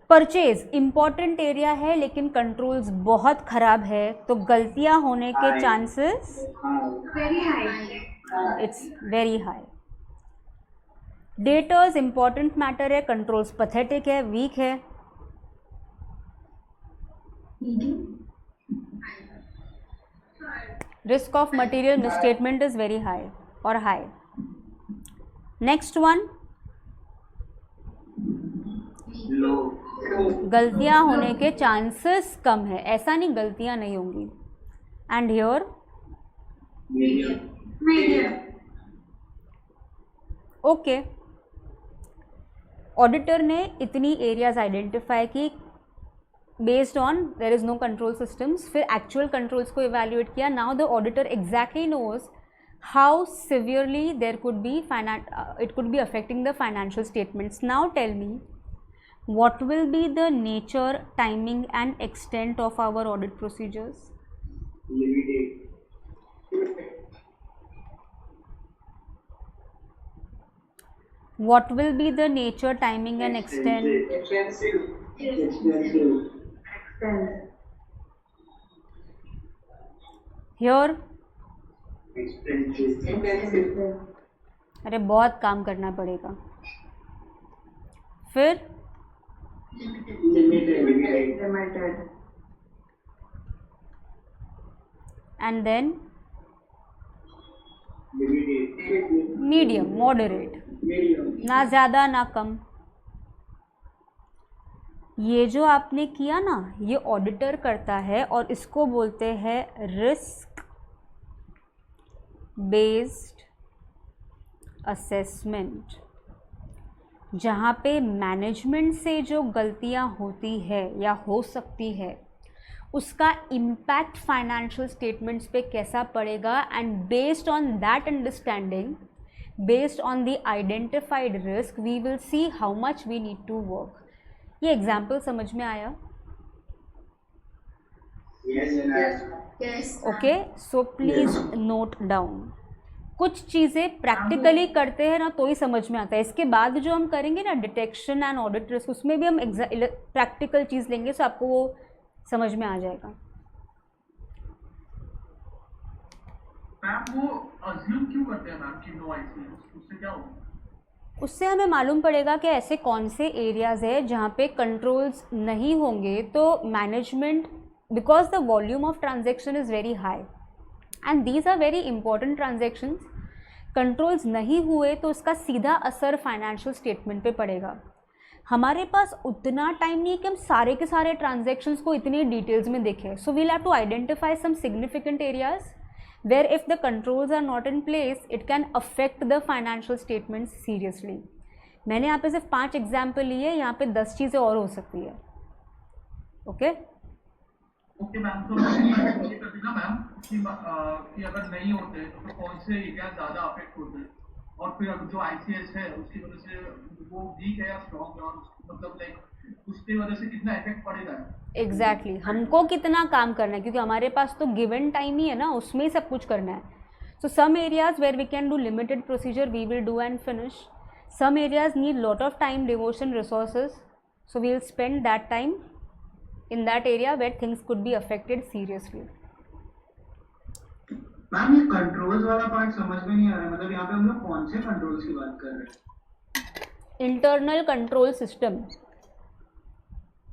परचेज इंपॉर्टेंट एरिया है लेकिन कंट्रोल्स बहुत खराब है, तो गलतियां होने के chances very high, it's very high. Debtors important matter है, कंट्रोल्स पैथेटिक है, वीक है। Risk of material misstatement is very high और हाई। नेक्स्ट वन, गलतियां होने के चांसेस कम है, ऐसा नहीं गलतियां नहीं होंगी। एंड हियर ओके, ऑडिटर ने इतनी एरियाज आइडेंटिफाई की based on there is no control systems, फिर एक्चुअल कंट्रोल्स को इवैल्यूएट किया। Now the auditor exactly knows how severely there could be it could be affecting the financial statements. Now tell me, what will be the nature, timing and extent of our audit procedures? What will be the nature, timing and extent? Here अरे बहुत काम करना पड़ेगा. फिर limited and then medium, moderate, ना ज़्यादा ना कम. ये जो आपने किया ना, ये ऑडिटर करता है और इसको बोलते हैं रिस्क बेस्ड असेसमेंट. जहाँ पे मैनेजमेंट से जो गलतियाँ होती है या हो सकती है उसका इम्पैक्ट फाइनेंशियल स्टेटमेंट्स पे कैसा पड़ेगा, and based on that understanding, based on the identified risk, we will see how much we need to work. ये एग्जाम्पल समझ में आया? Okay, so please note down. कुछ चीज़ें प्रैक्टिकली करते हैं ना तो ही समझ में आता है. इसके बाद जो हम करेंगे ना डिटेक्शन एंड ऑडिट रिस्क, उसमें भी हम प्रैक्टिकल चीज़ लेंगे, सो आपको वो समझ में आ जाएगा. मैम वो अज्यूम क्यों करते हैं मैम कि नो आईसीएस, उससे क्या होगा? उससे हमें मालूम पड़ेगा कि ऐसे कौन से एरियाज़ है जहाँ पे कंट्रोल्स नहीं होंगे, तो management, because the volume of transaction is very high and these are very important transactions, controls नहीं हुए तो उसका सीधा असर फाइनेंशियल स्टेटमेंट पे पड़ेगा. हमारे पास उतना टाइम नहीं है कि हम सारे के सारे ट्रांजेक्शन्स को इतनी डिटेल्स में देखें. So we'll have to identify some significant areas where if the controls are not in place it can affect the financial statements seriously. मैंने यहाँ पे सिर्फ 5 एग्जाम्पल लिए, यहाँ पे 10 चीज़ें और हो सकती है. ओके ओके मैम, तो ये कर देना मैम कि अगर नहीं होते तो कौन से एरिया ज़्यादा अफेक्ट होते हैं, और फिर अगर जो आईसीएस है उसकी वजह से वो वीक है या स्ट्रॉन्ग है, और मतलब लाइक उसकी वजह से कितना इफेक्ट पड़ेगा. एग्जैक्टली हमको कितना काम करना है, क्योंकि हमारे पास तो गिवन टाइम ही है ना, उसमें ही सब कुछ करना है. So some areas where we can do limited procedure we will do and finish. Some areas need lot of time, devotion, resources, so we will spend that time in that area where things could be affected seriously. Ma'am ये controls वाला part समझ में नहीं आ रहा है, मतलब यहाँ पे हम लोग कौन से कंट्रोल्स की बात कर रहे हैं? Internal control system.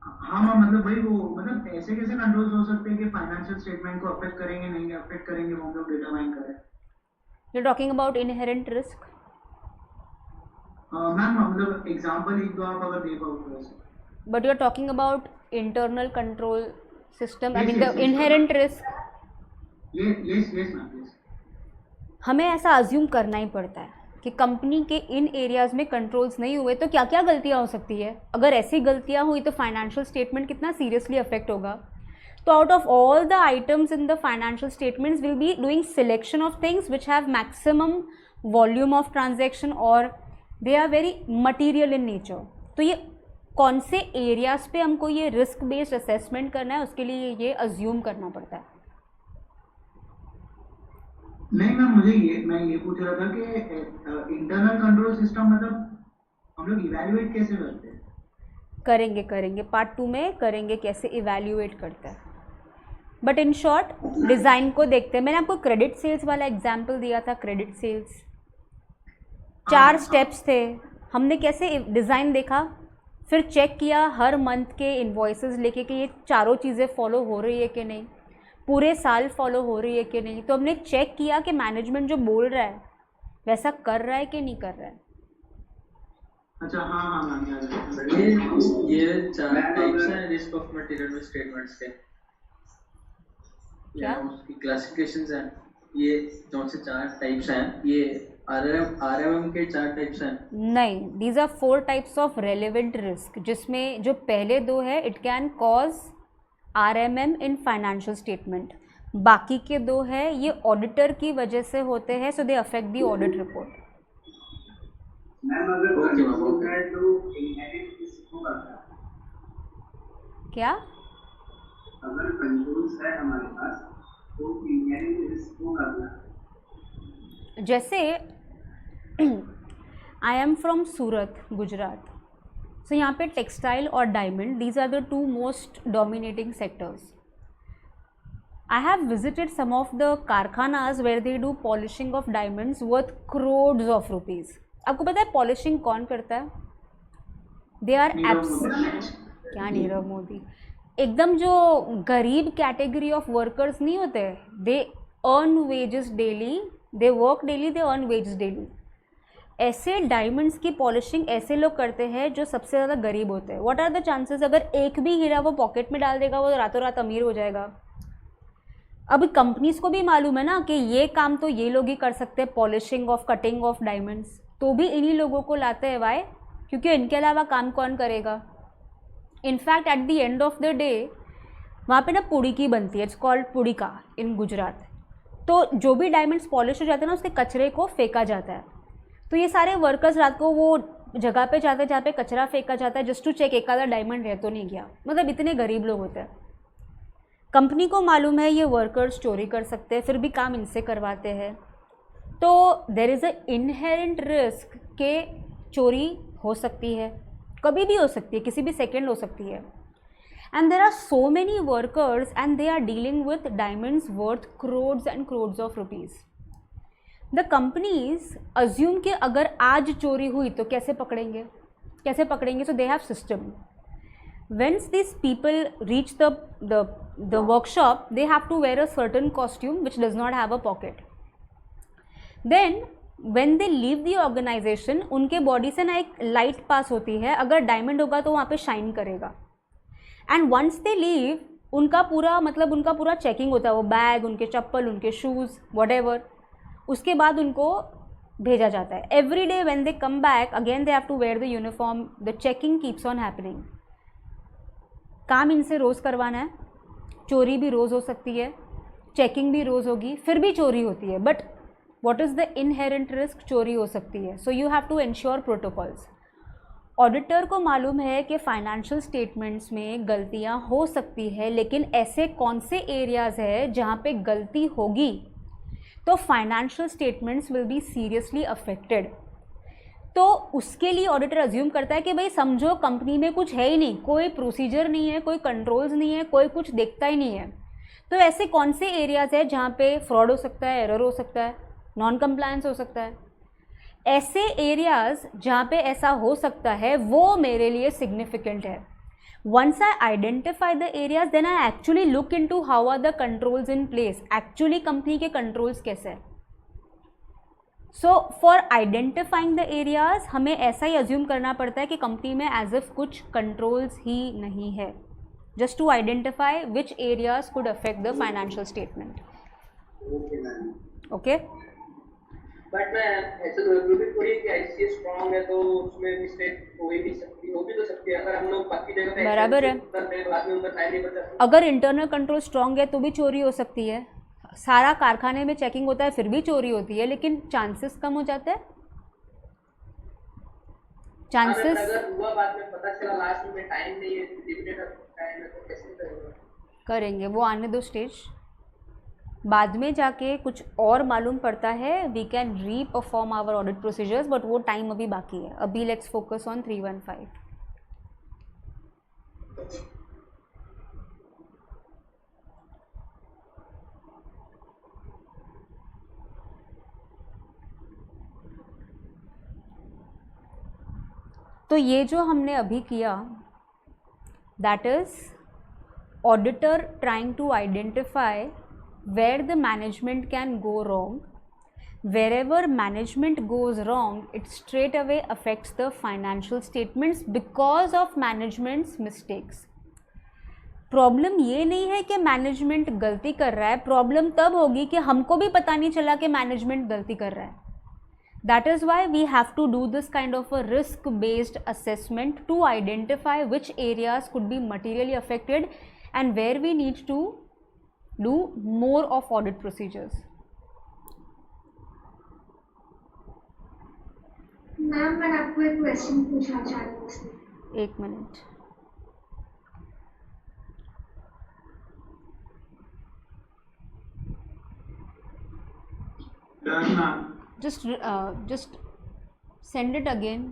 हाँ मतलब वही वो, मतलब ऐसे कैसे कंट्रोल्स हो सकते हैं कि फाइनेंशियल स्टेटमेंट को अफेक्ट करेंगे नहीं अफेक्ट करेंगे, वो हम लोग डिटरमाइन करें. You are talking about inherent risk. Ma'am मतलब एग्जांपल एक दो आप अगर दे पाओ तो ऐसे. But you are talking about internal control system, I Yes, mean yes, the yes. Inherent risk. Yes ma'am yes. हमें ऐसा अज्यूम करना ही पड़ता है कि कंपनी के इन एरियाज़ में कंट्रोल्स नहीं हुए तो क्या क्या गलतियाँ हो सकती है. अगर ऐसी गलतियाँ हुई तो फाइनेंशियल स्टेटमेंट कितना सीरियसली अफेक्ट होगा. तो out of all the items in the financial statements will be doing selection of things which have maximum volume of transaction और they are very material in nature. तो ये कौन से areas पे हमको ये रिस्क बेस्ड असेसमेंट करना है, उसके लिए ये अज्यूम करना पड़ता है. नहीं मैम मैं ये पूछ रहा था कि इंटरनल कंट्रोल सिस्टम मतलब हम लोग इवैल्यूएट कैसे करते हैं? करेंगे पार्ट 2 में करेंगे कैसे इवैल्यूएट करता है. बट इन शॉर्ट डिज़ाइन को देखते हैं. मैंने आपको क्रेडिट सेल्स वाला एग्जाम्पल दिया था. क्रेडिट सेल्स 4 स्टेप्स थे. हमने कैसे डिज़ाइन देखा, फिर चेक किया हर मंथ के इन्वॉइसेस लेके कि ये चारों चीज़ें फॉलो हो रही है कि नहीं, पूरे साल फॉलो हो रही है कि नहीं. तो हमने चेक किया कि मैनेजमेंट जो बोल रहा है वैसा कर रहा है कि नहीं कर रहा है. अच्छा हाँ मैम याद है. ये 4 टाइप्स हैं रिस्क ऑफ मटेरियल में स्टेटमेंट्स के. क्या उसकी क्लासिफिकेशंस हैं. ये कौन से 4 टाइप्स हैं? ये आरएमएम के 4 टाइप्स हैं. नहीं, these are 4 types of relevant risk, जिसमें जो पहले 2 है it can cause RMM in financial statement. बाकी के 2 है ये ऑडिटर की वजह से होते हैं, so they affect the audit report. Ma'am अगर ओके मैम, कंट्रोल ओके. है तो इनहेरिट रिस्क होगा क्या? क्या अगर कंट्रोल्स है हमारे पास तो इनहेरिट रिस्क होगा क्या? जैसे I am from Surat Gujarat. So यहाँ पे टेक्सटाइल और diamond, these are the 2 most dominating sectors. I have visited some of the कारखानास where they do polishing of diamonds worth crores of rupees. आपको पता है पॉलिशिंग कौन करता है? दे आर क्या नीरव मोदी, एकदम जो गरीब कैटेगरी ऑफ वर्कर्स नहीं होते, they earn wages daily, they work daily, they earn wages daily. ऐसे डायमंड्स की पॉलिशिंग ऐसे लोग करते हैं जो सबसे ज़्यादा गरीब होते हैं. व्हाट आर द चांसेस अगर एक भी हीरा वो पॉकेट में डाल देगा वो रातों रात अमीर हो जाएगा. अब कंपनीज को भी मालूम है ना कि ये काम तो ये लोग ही कर सकते हैं, polishing of cutting of diamonds, तो भी इन्हीं लोगों को लाते हैं. वाई? क्योंकि इनके अलावा काम कौन करेगा. In fact eight the end of the day वहाँ पे ना पुड़ी की बनती है, इट्स कॉल्ड पुड़िका इन गुजरात. तो जो भी डायमंड्स पॉलिश हो जाते हैं ना उसके कचरे को फेंका जाता है. तो ये सारे वर्कर्स रात को वो जगह पे जाते हैं जहाँ पे कचरा फेंका जाता है जस्ट टू चेक एक आधा डायमंड रह तो नहीं गया. मतलब इतने गरीब लोग होते हैं. कंपनी को मालूम है ये वर्कर्स चोरी कर सकते हैं, फिर भी काम इनसे करवाते हैं. तो there is a inherent risk के चोरी हो सकती है, कभी भी हो सकती है, किसी भी सेकेंड हो सकती है. And there are so many workers and they are dealing with diamonds worth crores and crores of rupees. The companies assume कि अगर आज चोरी हुई तो कैसे पकड़ेंगे, कैसे पकड़ेंगे. So they have system. Once these people reach the workshop, they have to wear a certain costume which does not have a pocket. Then when they leave the organization, उनके बॉडी से ना एक लाइट पास होती है, अगर diamond होगा तो वहाँ पे शाइन करेगा. एंड वंस दे लीव उनका पूरा चेकिंग होता है, वो बैग, उनके चप्पल, उनके शूज़, वॉट. उसके बाद उनको भेजा जाता है. Every day when they come back again they have to wear the uniform. The checking keeps on happening. काम इनसे रोज़ करवाना है. चोरी भी रोज़ हो सकती है, चेकिंग भी रोज़ होगी, फिर भी चोरी होती है. But what is the inherent risk? चोरी हो सकती है. So you have to ensure protocols. Auditor को मालूम है कि फाइनेंशियल स्टेटमेंट्स में गलतियां हो सकती है, लेकिन ऐसे कौन से एरियाज़ है जहां पे गलती होगी तो financial statements will B seriously affected. तो उसके लिए ऑडिटर अज्यूम करता है कि भाई समझो कंपनी में कुछ है ही नहीं, कोई प्रोसीजर नहीं है, कोई कंट्रोल्स नहीं है, कोई कुछ देखता ही नहीं है. तो ऐसे कौन से एरियाज़ है जहाँ पे फ्रॉड हो सकता है, एरर हो सकता है, नॉन कंप्लायंस हो सकता है. ऐसे एरियाज़ जहाँ पे ऐसा हो सकता है वो मेरे लिए सिग्निफिकेंट है. Once I identify the areas then I actually look into how are the controls in place. Actually company के कंट्रोल्स कैसे हैं. So for identifying the areas हमें ऐसा ही अज्यूम करना पड़ता है कि कंपनी में एज इफ कुछ कंट्रोल्स ही नहीं है, just to identify which areas could affect the financial statement. Okay. But मैं ऐसे तो एग्री भी थोड़ी कि आईसीए स्ट्रांग है तो उसमें मिस्टेक हो भी तो सकती है. अगर हम लोग बाकी जगह पे बराबर है, बाद में उनका टाइम नहीं बचा. अगर इंटरनल कंट्रोल स्ट्रांग है तो भी चोरी हो सकती है. सारा कारखाने में चेकिंग होता है फिर भी चोरी होती है, लेकिन चांसेस कम हो जाते हैं. चांसेस अगर हुआ बाद में पता चला लास्ट में टाइम नहीं है, लिमिटेड टाइम है, तो कैसे करेंगे वो. आने दो स्टेज, बाद में जाके कुछ और मालूम पड़ता है. We can re perform our audit procedures, but वो टाइम अभी बाकी है. अभी लेट्स फोकस ऑन 315. तो ये जो हमने अभी किया, that is auditor trying to identify where the management can go wrong. Wherever management goes wrong, it straight away affects the financial statements because of management's mistakes. Problem ये नहीं है कि मैनेजमेंट गलती कर रहा है, प्रॉब्लम तब होगी कि हमको भी पता नहीं चला कि मैनेजमेंट गलती कर रहा है. That is why we have to do this kind of a risk-based assessment to identify which areas could be materially affected and where we need to do more of audit procedures. Ma'am मैं आपको एक question पूछना चाह रही हूँ. एक minute. just send it again.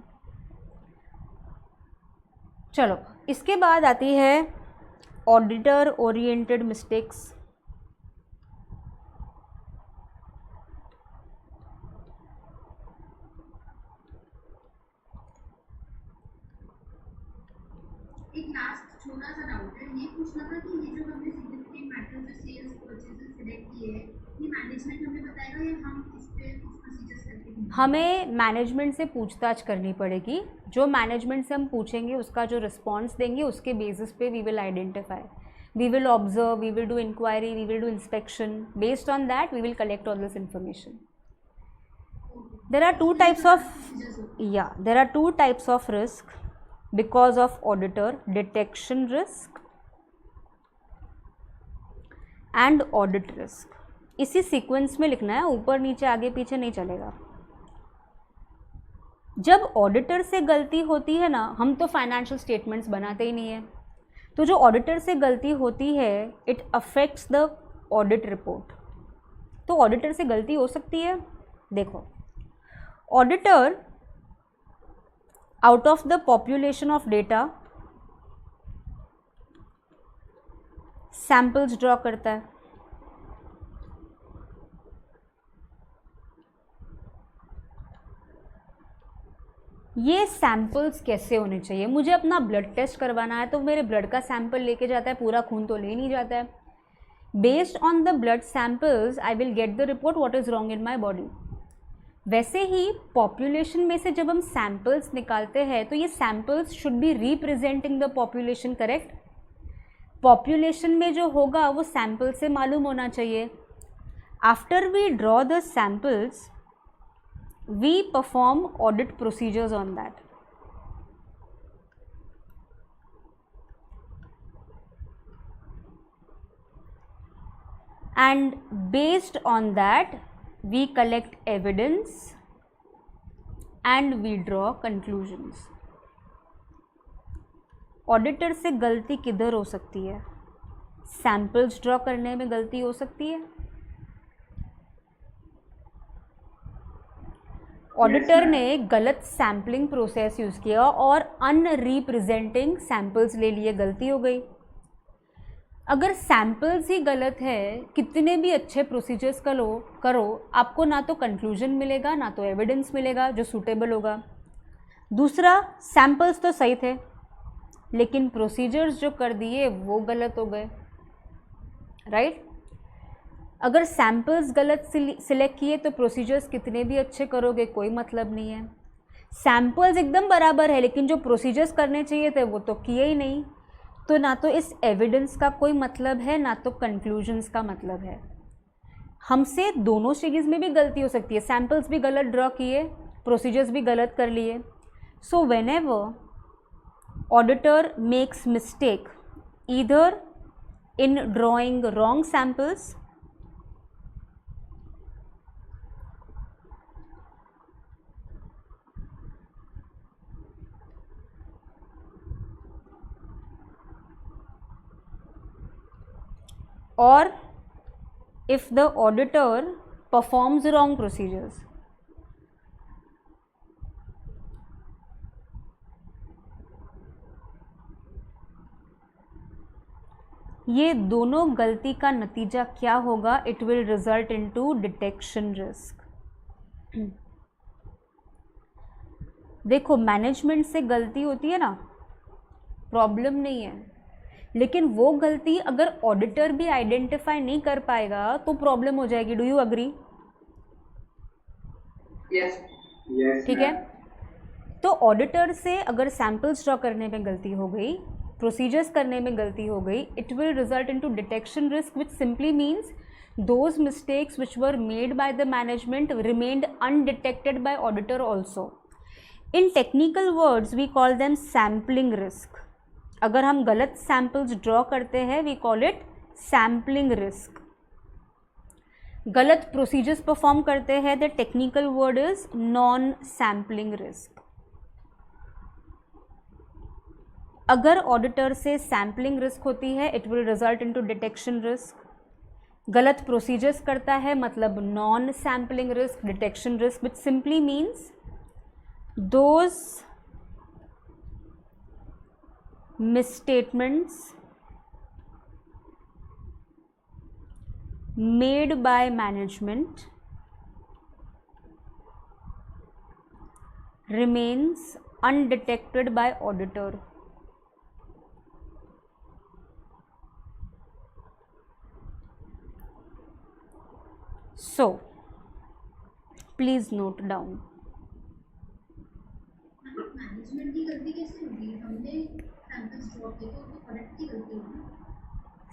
चलो, इसके बाद आती है ऑडिटर ओरिएंटेड मिस्टेक्स. एक लास्ट छोटा सा डाउट है, ये पूछना था कि ये जो हमने सिग्निफिकेंट मैटर जो सेल्स परचेजेस सिलेक्ट किए हैं, ये मैनेजमेंट हमें बताएगा या हम इस पे कुछ प्रोसीजर्स करके? हमें मैनेजमेंट से पूछताछ करनी पड़ेगी। जो मैनेजमेंट से हम पूछेंगे उसका जो रिस्पॉन्स देंगे उसके बेसिस पे we will identify, we will observe, we will do inquiry, we will do inspection, based on that we will collect all this information. There are two types of risk because of auditor: detection risk and audit risk. इसी sequence में लिखना है, ऊपर नीचे आगे पीछे नहीं चलेगा. जब ऑडिटर से गलती होती है ना, हम तो फाइनेंशियल स्टेटमेंट्स बनाते ही नहीं है, तो जो ऑडिटर से गलती होती है it affects the audit report. तो ऑडिटर से गलती हो सकती है. देखो, auditor out of the population of data samples draw करता है. ये सैंपल्स कैसे होने चाहिए? मुझे अपना ब्लड टेस्ट करवाना है तो मेरे ब्लड का सैंपल लेके जाता है, पूरा खून तो ले नहीं जाता है. Based on the blood samples I will get the report what is wrong in my body. वैसे ही पॉपुलेशन में से जब हम सैंपल्स निकालते हैं तो ये samples should be representing the population, correct? Population में जो होगा वो सैंपल से मालूम होना चाहिए. After we draw the samples we perform audit procedures on that. And based on that we collect evidence and we draw conclusions. Auditor से गलती किधर हो सकती है? सैंपल्स ड्रॉ करने में गलती हो सकती है. ऑडिटर ने गलत सैम्पलिंग प्रोसेस यूज़ किया और अनरिप्रेजेंटिंग सैंपल्स ले लिए, गलती हो गई. अगर सैंपल्स ही गलत है, कितने भी अच्छे प्रोसीजर्स करो आपको ना तो कंक्लूजन मिलेगा ना तो एविडेंस मिलेगा जो सूटेबल होगा. दूसरा, सैंपल्स तो सही थे लेकिन प्रोसीजर्स जो कर दिए वो गलत हो गए, राइट? अगर सैंपल्स गलत सिलेक्ट किए तो प्रोसीजर्स कितने भी अच्छे करोगे कोई मतलब नहीं है. सैंपल्स एकदम बराबर है लेकिन जो प्रोसीजर्स करने चाहिए थे वो तो किए ही नहीं, तो ना तो इस एविडेंस का कोई मतलब है ना तो कंक्लूजन्स का मतलब है. हमसे दोनों स्टेजेस में भी गलती हो सकती है. सैंपल्स भी गलत ड्रॉ किए, प्रोसीजर्स भी गलत कर लिए. So whenever auditor makes mistake either in drawing wrong samples or if the auditor performs wrong procedures. ये दोनों गलती का नतीजा क्या होगा? It will result into detection risk. देखो, मैनेजमेंट से गलती होती है ना, प्रॉब्लम नहीं है, लेकिन वो गलती अगर ऑडिटर भी आइडेंटिफाई नहीं कर पाएगा तो प्रॉब्लम हो जाएगी. Do you agree? यस. ठीक है. तो ऑडिटर से अगर सैंपल्स ड्रॉ करने में गलती हो गई, प्रोसीजर्स करने में गलती हो गई, it will result into detection risk, which simply means those mistakes which were made by the management remained undetected by auditor also. In technical words we call them sampling risk. अगर हम गलत samples draw करते हैं we call it sampling risk. गलत procedures perform करते हैं the technical word is non sampling risk. अगर auditor से सैम्पलिंग रिस्क होती है it will result into detection risk. गलत प्रोसीजर्स करता है मतलब non sampling risk, detection risk, which simply means those misstatements made by management remains undetected by auditor. So please note down. Management की गलती कैसे होगी? हमने सैंपल्स ड्रॉप किए तो प्रोडक्ट की गलती होगी।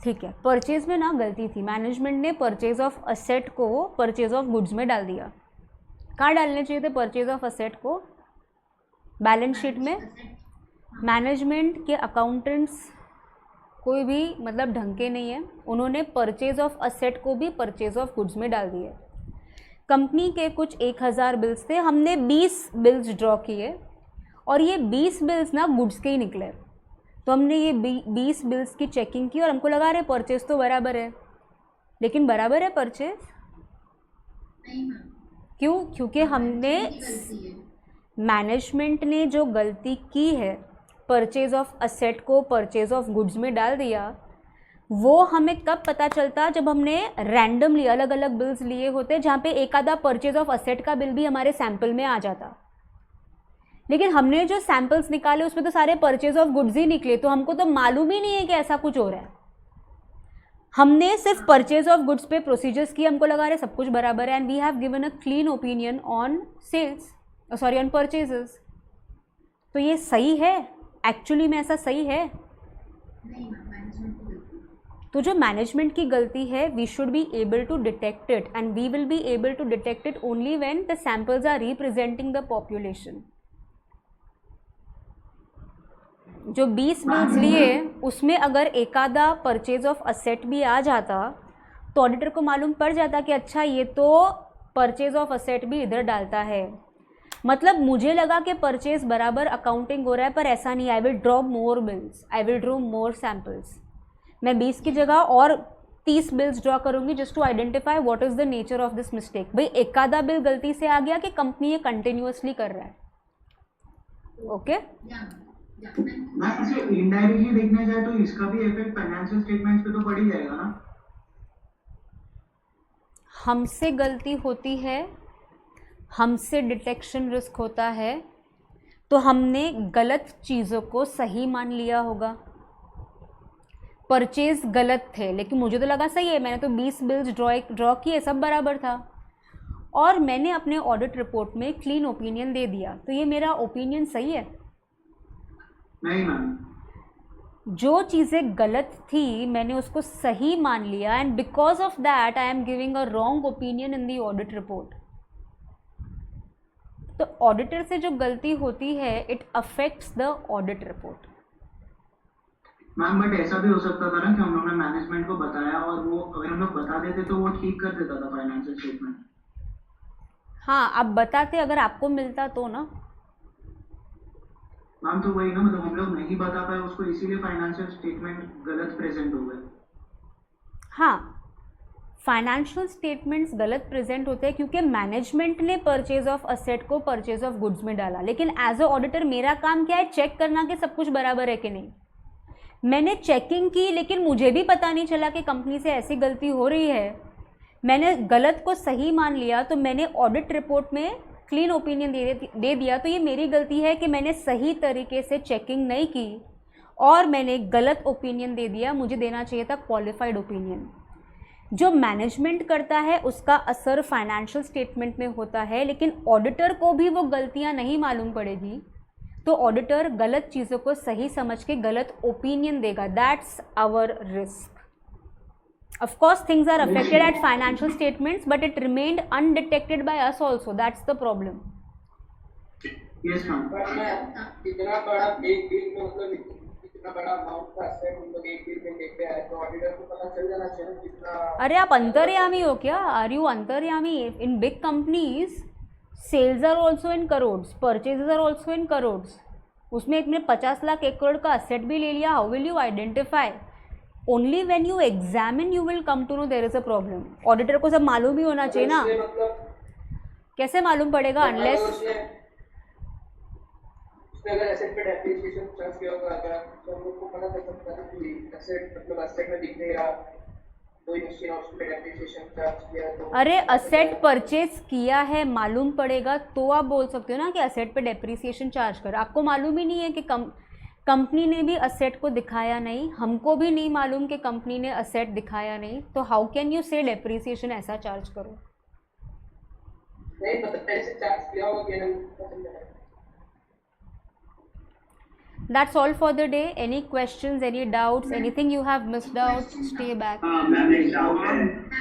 ठीक है, परचेज में ना गलती थी, मैनेजमेंट ने परचेज ऑफ असेट को परचेज ऑफ गुड्स में डाल दिया। कहाँ डालने चाहिए थे परचेज ऑफ असेट को? बैलेंस शीट में। मैनेजमेंट के अकाउंटेंट्स कोई भी मतलब ढंग के नहीं है, उन्होंने परचेज ऑफ असेट को भी परचेज ऑफ गुड्स में डाल दिए। कंपनी के कुछ 1000 बिल्स थे, हमने 20 बिल्स ड्रॉ किए और ये 20 बिल्स ना गुड्स के ही निकले। तो हमने ये 20 बिल्स की चेकिंग की और हमको लगा रहे परचेज तो बराबर है, लेकिन बराबर है परचेज नहीं मैम, क्यों? क्योंकि हमने गलती है। मैनेजमेंट ने जो गलती की है परचेज ऑफ असेट को परचेज ऑफ गुड्स में डाल दिया, वो हमें कब पता चलता? जब हमने रैंडमली अलग अलग बिल्स लिए होते, जहाँ पे एक आधा परचेज ऑफ असेट का बिल भी हमारे सैंपल में आ जाता। लेकिन हमने जो सैंपल्स निकाले उसमें तो सारे परचेज ऑफ गुड्स ही निकले, तो हमको तो मालूम ही नहीं है कि ऐसा कुछ हो रहा है। हमने सिर्फ परचेज ऑफ गुड्स पे प्रोसीजर्स किए, हमको लगा रहे सब कुछ बराबर है, and we have given a clean opinion on sales, sorry on purchases. तो ये सही है? एक्चुअली में ऐसा सही है? नहीं मैम, मैनेजमेंट की गलती। तो जो मैनेजमेंट की गलती है, we should be able to detect it, and we will be able to detect it only when the samples are representing the population. जो 20 बिल्स लिए उसमें अगर एक आधा परचेज ऑफ असेट भी आ जाता तो ऑडिटर को मालूम पड़ जाता कि अच्छा ये तो परचेज ऑफ असेट भी इधर डालता है। मतलब मुझे लगा कि परचेज बराबर अकाउंटिंग हो रहा है, पर ऐसा नहीं। I will draw more bills, I will draw more samples. मैं 20 की जगह और 30 बिल्स ड्रॉ करूंगी just to identify what is the nature of this mistake. भाई एक आधा बिल गलती से आ गया कि कंपनी ये कंटिन्यूअसली कर रहा है। ओके मैं इसे इनडायरेक्टली देखने जाए तो इसका भी इफेक्ट फाइनेंशियल स्टेटमेंट्स पे तो पड़ ही जाएगा ना। हमसे गलती होती है, हमसे डिटेक्शन रिस्क होता है, तो हमने गलत चीज़ों को सही मान लिया होगा। परचेज गलत थे लेकिन मुझे तो लगा सही है, मैंने तो 20 बिल्स ड्रॉ किए, सब बराबर था, और मैंने अपने ऑडिट रिपोर्ट में क्लीन ओपिनियन दे दिया। तो ये मेरा ओपिनियन सही है? नहीं मैम, जो चीज़ें गलत थी मैंने उसको सही मान लिया, and because of that I am giving a wrong opinion in the audit report. तो ऑडिटर से जो गलती होती है it affects the audit report. Ma'am but ऐसा भी हो सकता था ना कि हम लोग ने मैनेजमेंट को बताया और वो अगर हम लोग बता देते तो वो ठीक कर देता था फाइनेंशियल स्टेटमेंट। हाँ, आप बताते अगर आपको मिलता तो ना। मैम तो वही ना, मतलब हम लोग नहीं बता पाए उसको, इसीलिए फाइनेंशियल स्टेटमेंट गलत प्रेजेंट हो गए। हाँ, फाइनेंशियल स्टेटमेंट्स गलत प्रेजेंट होते हैं क्योंकि मैनेजमेंट ने परचेज ऑफ असेट को परचेज ऑफ गुड्स में डाला। लेकिन एज अ ऑडिटर मेरा काम क्या है? चेक करना कि सब कुछ बराबर है कि नहीं। मैंने चेकिंग की लेकिन मुझे भी पता नहीं चला कि कंपनी से ऐसी गलती हो रही है। मैंने गलत को सही मान लिया, तो मैंने ऑडिट रिपोर्ट में क्लीन ओपिनियन दे दिया। तो ये मेरी गलती है कि मैंने सही तरीके से चेकिंग नहीं की और मैंने गलत ओपिनियन दे दिया। मुझे देना चाहिए था क्वालिफाइड ओपिनियन। जो मैनेजमेंट करता है उसका असर फाइनेंशियल स्टेटमेंट में होता है, लेकिन ऑडिटर को भी वो गलतियां नहीं मालूम पड़ेगी, तो ऑडिटर गलत चीज़ों को सही समझ के गलत ओपिनियन देगा। That's our risk. Of course, things are affected at financial statements, but it remained undetected by us also. That's the problem. Yes ma'am. But मैं इतना बड़ा एक बिल में मतलब इतना बड़ा अमाउंट का असेट हम लोग एक बिल में लेके आए तो ऑडिटर को पता चल जाना चाहिए कितना। अरे आप अंतर्यामी हो क्या? आर यू अंतर्यामी? In big companies sales are also in crores, purchases are also in crores. उसमें एक ने 50 लाख 1 करोड़ का असेट भी ले लिया। How will you identify? Only when you examine you will come to know there is a problem. Auditor को सब मालूम ही होना चाहिए ना। मतलब कैसे मालूम पड़ेगा अनलेस उसने अगर एसेट पे डेप्रिसिएशन चार्ज किया होगा अगर तो हम लोग को पता चल सकता है कि एसेट मतलब एसेट में दिख नहीं रहा, कोई मशीन और उस पे डेप्रिसिएशन चार्ज किया तो। अरे असेट परचेज किया है मालूम पड़ेगा तो आप बोल सकते हो ना कि असेट पे डेप्रिसिएशन चार्ज कर। आपको मालूम ही नहीं है कि कंपनी ने भी असेट को दिखाया नहीं, हमको भी नहीं मालूम कि कंपनी ने असेट दिखाया नहीं, तो हाउ कैन यू से डेप्रिसिएशन ऐसा चार्ज करो? नहीं मतलब पहले से चार्ज किया होगा कि नहीं? That's all for the day. Any questions, any doubts, anything you have missed out, stay back. Ma'am एक डाउट है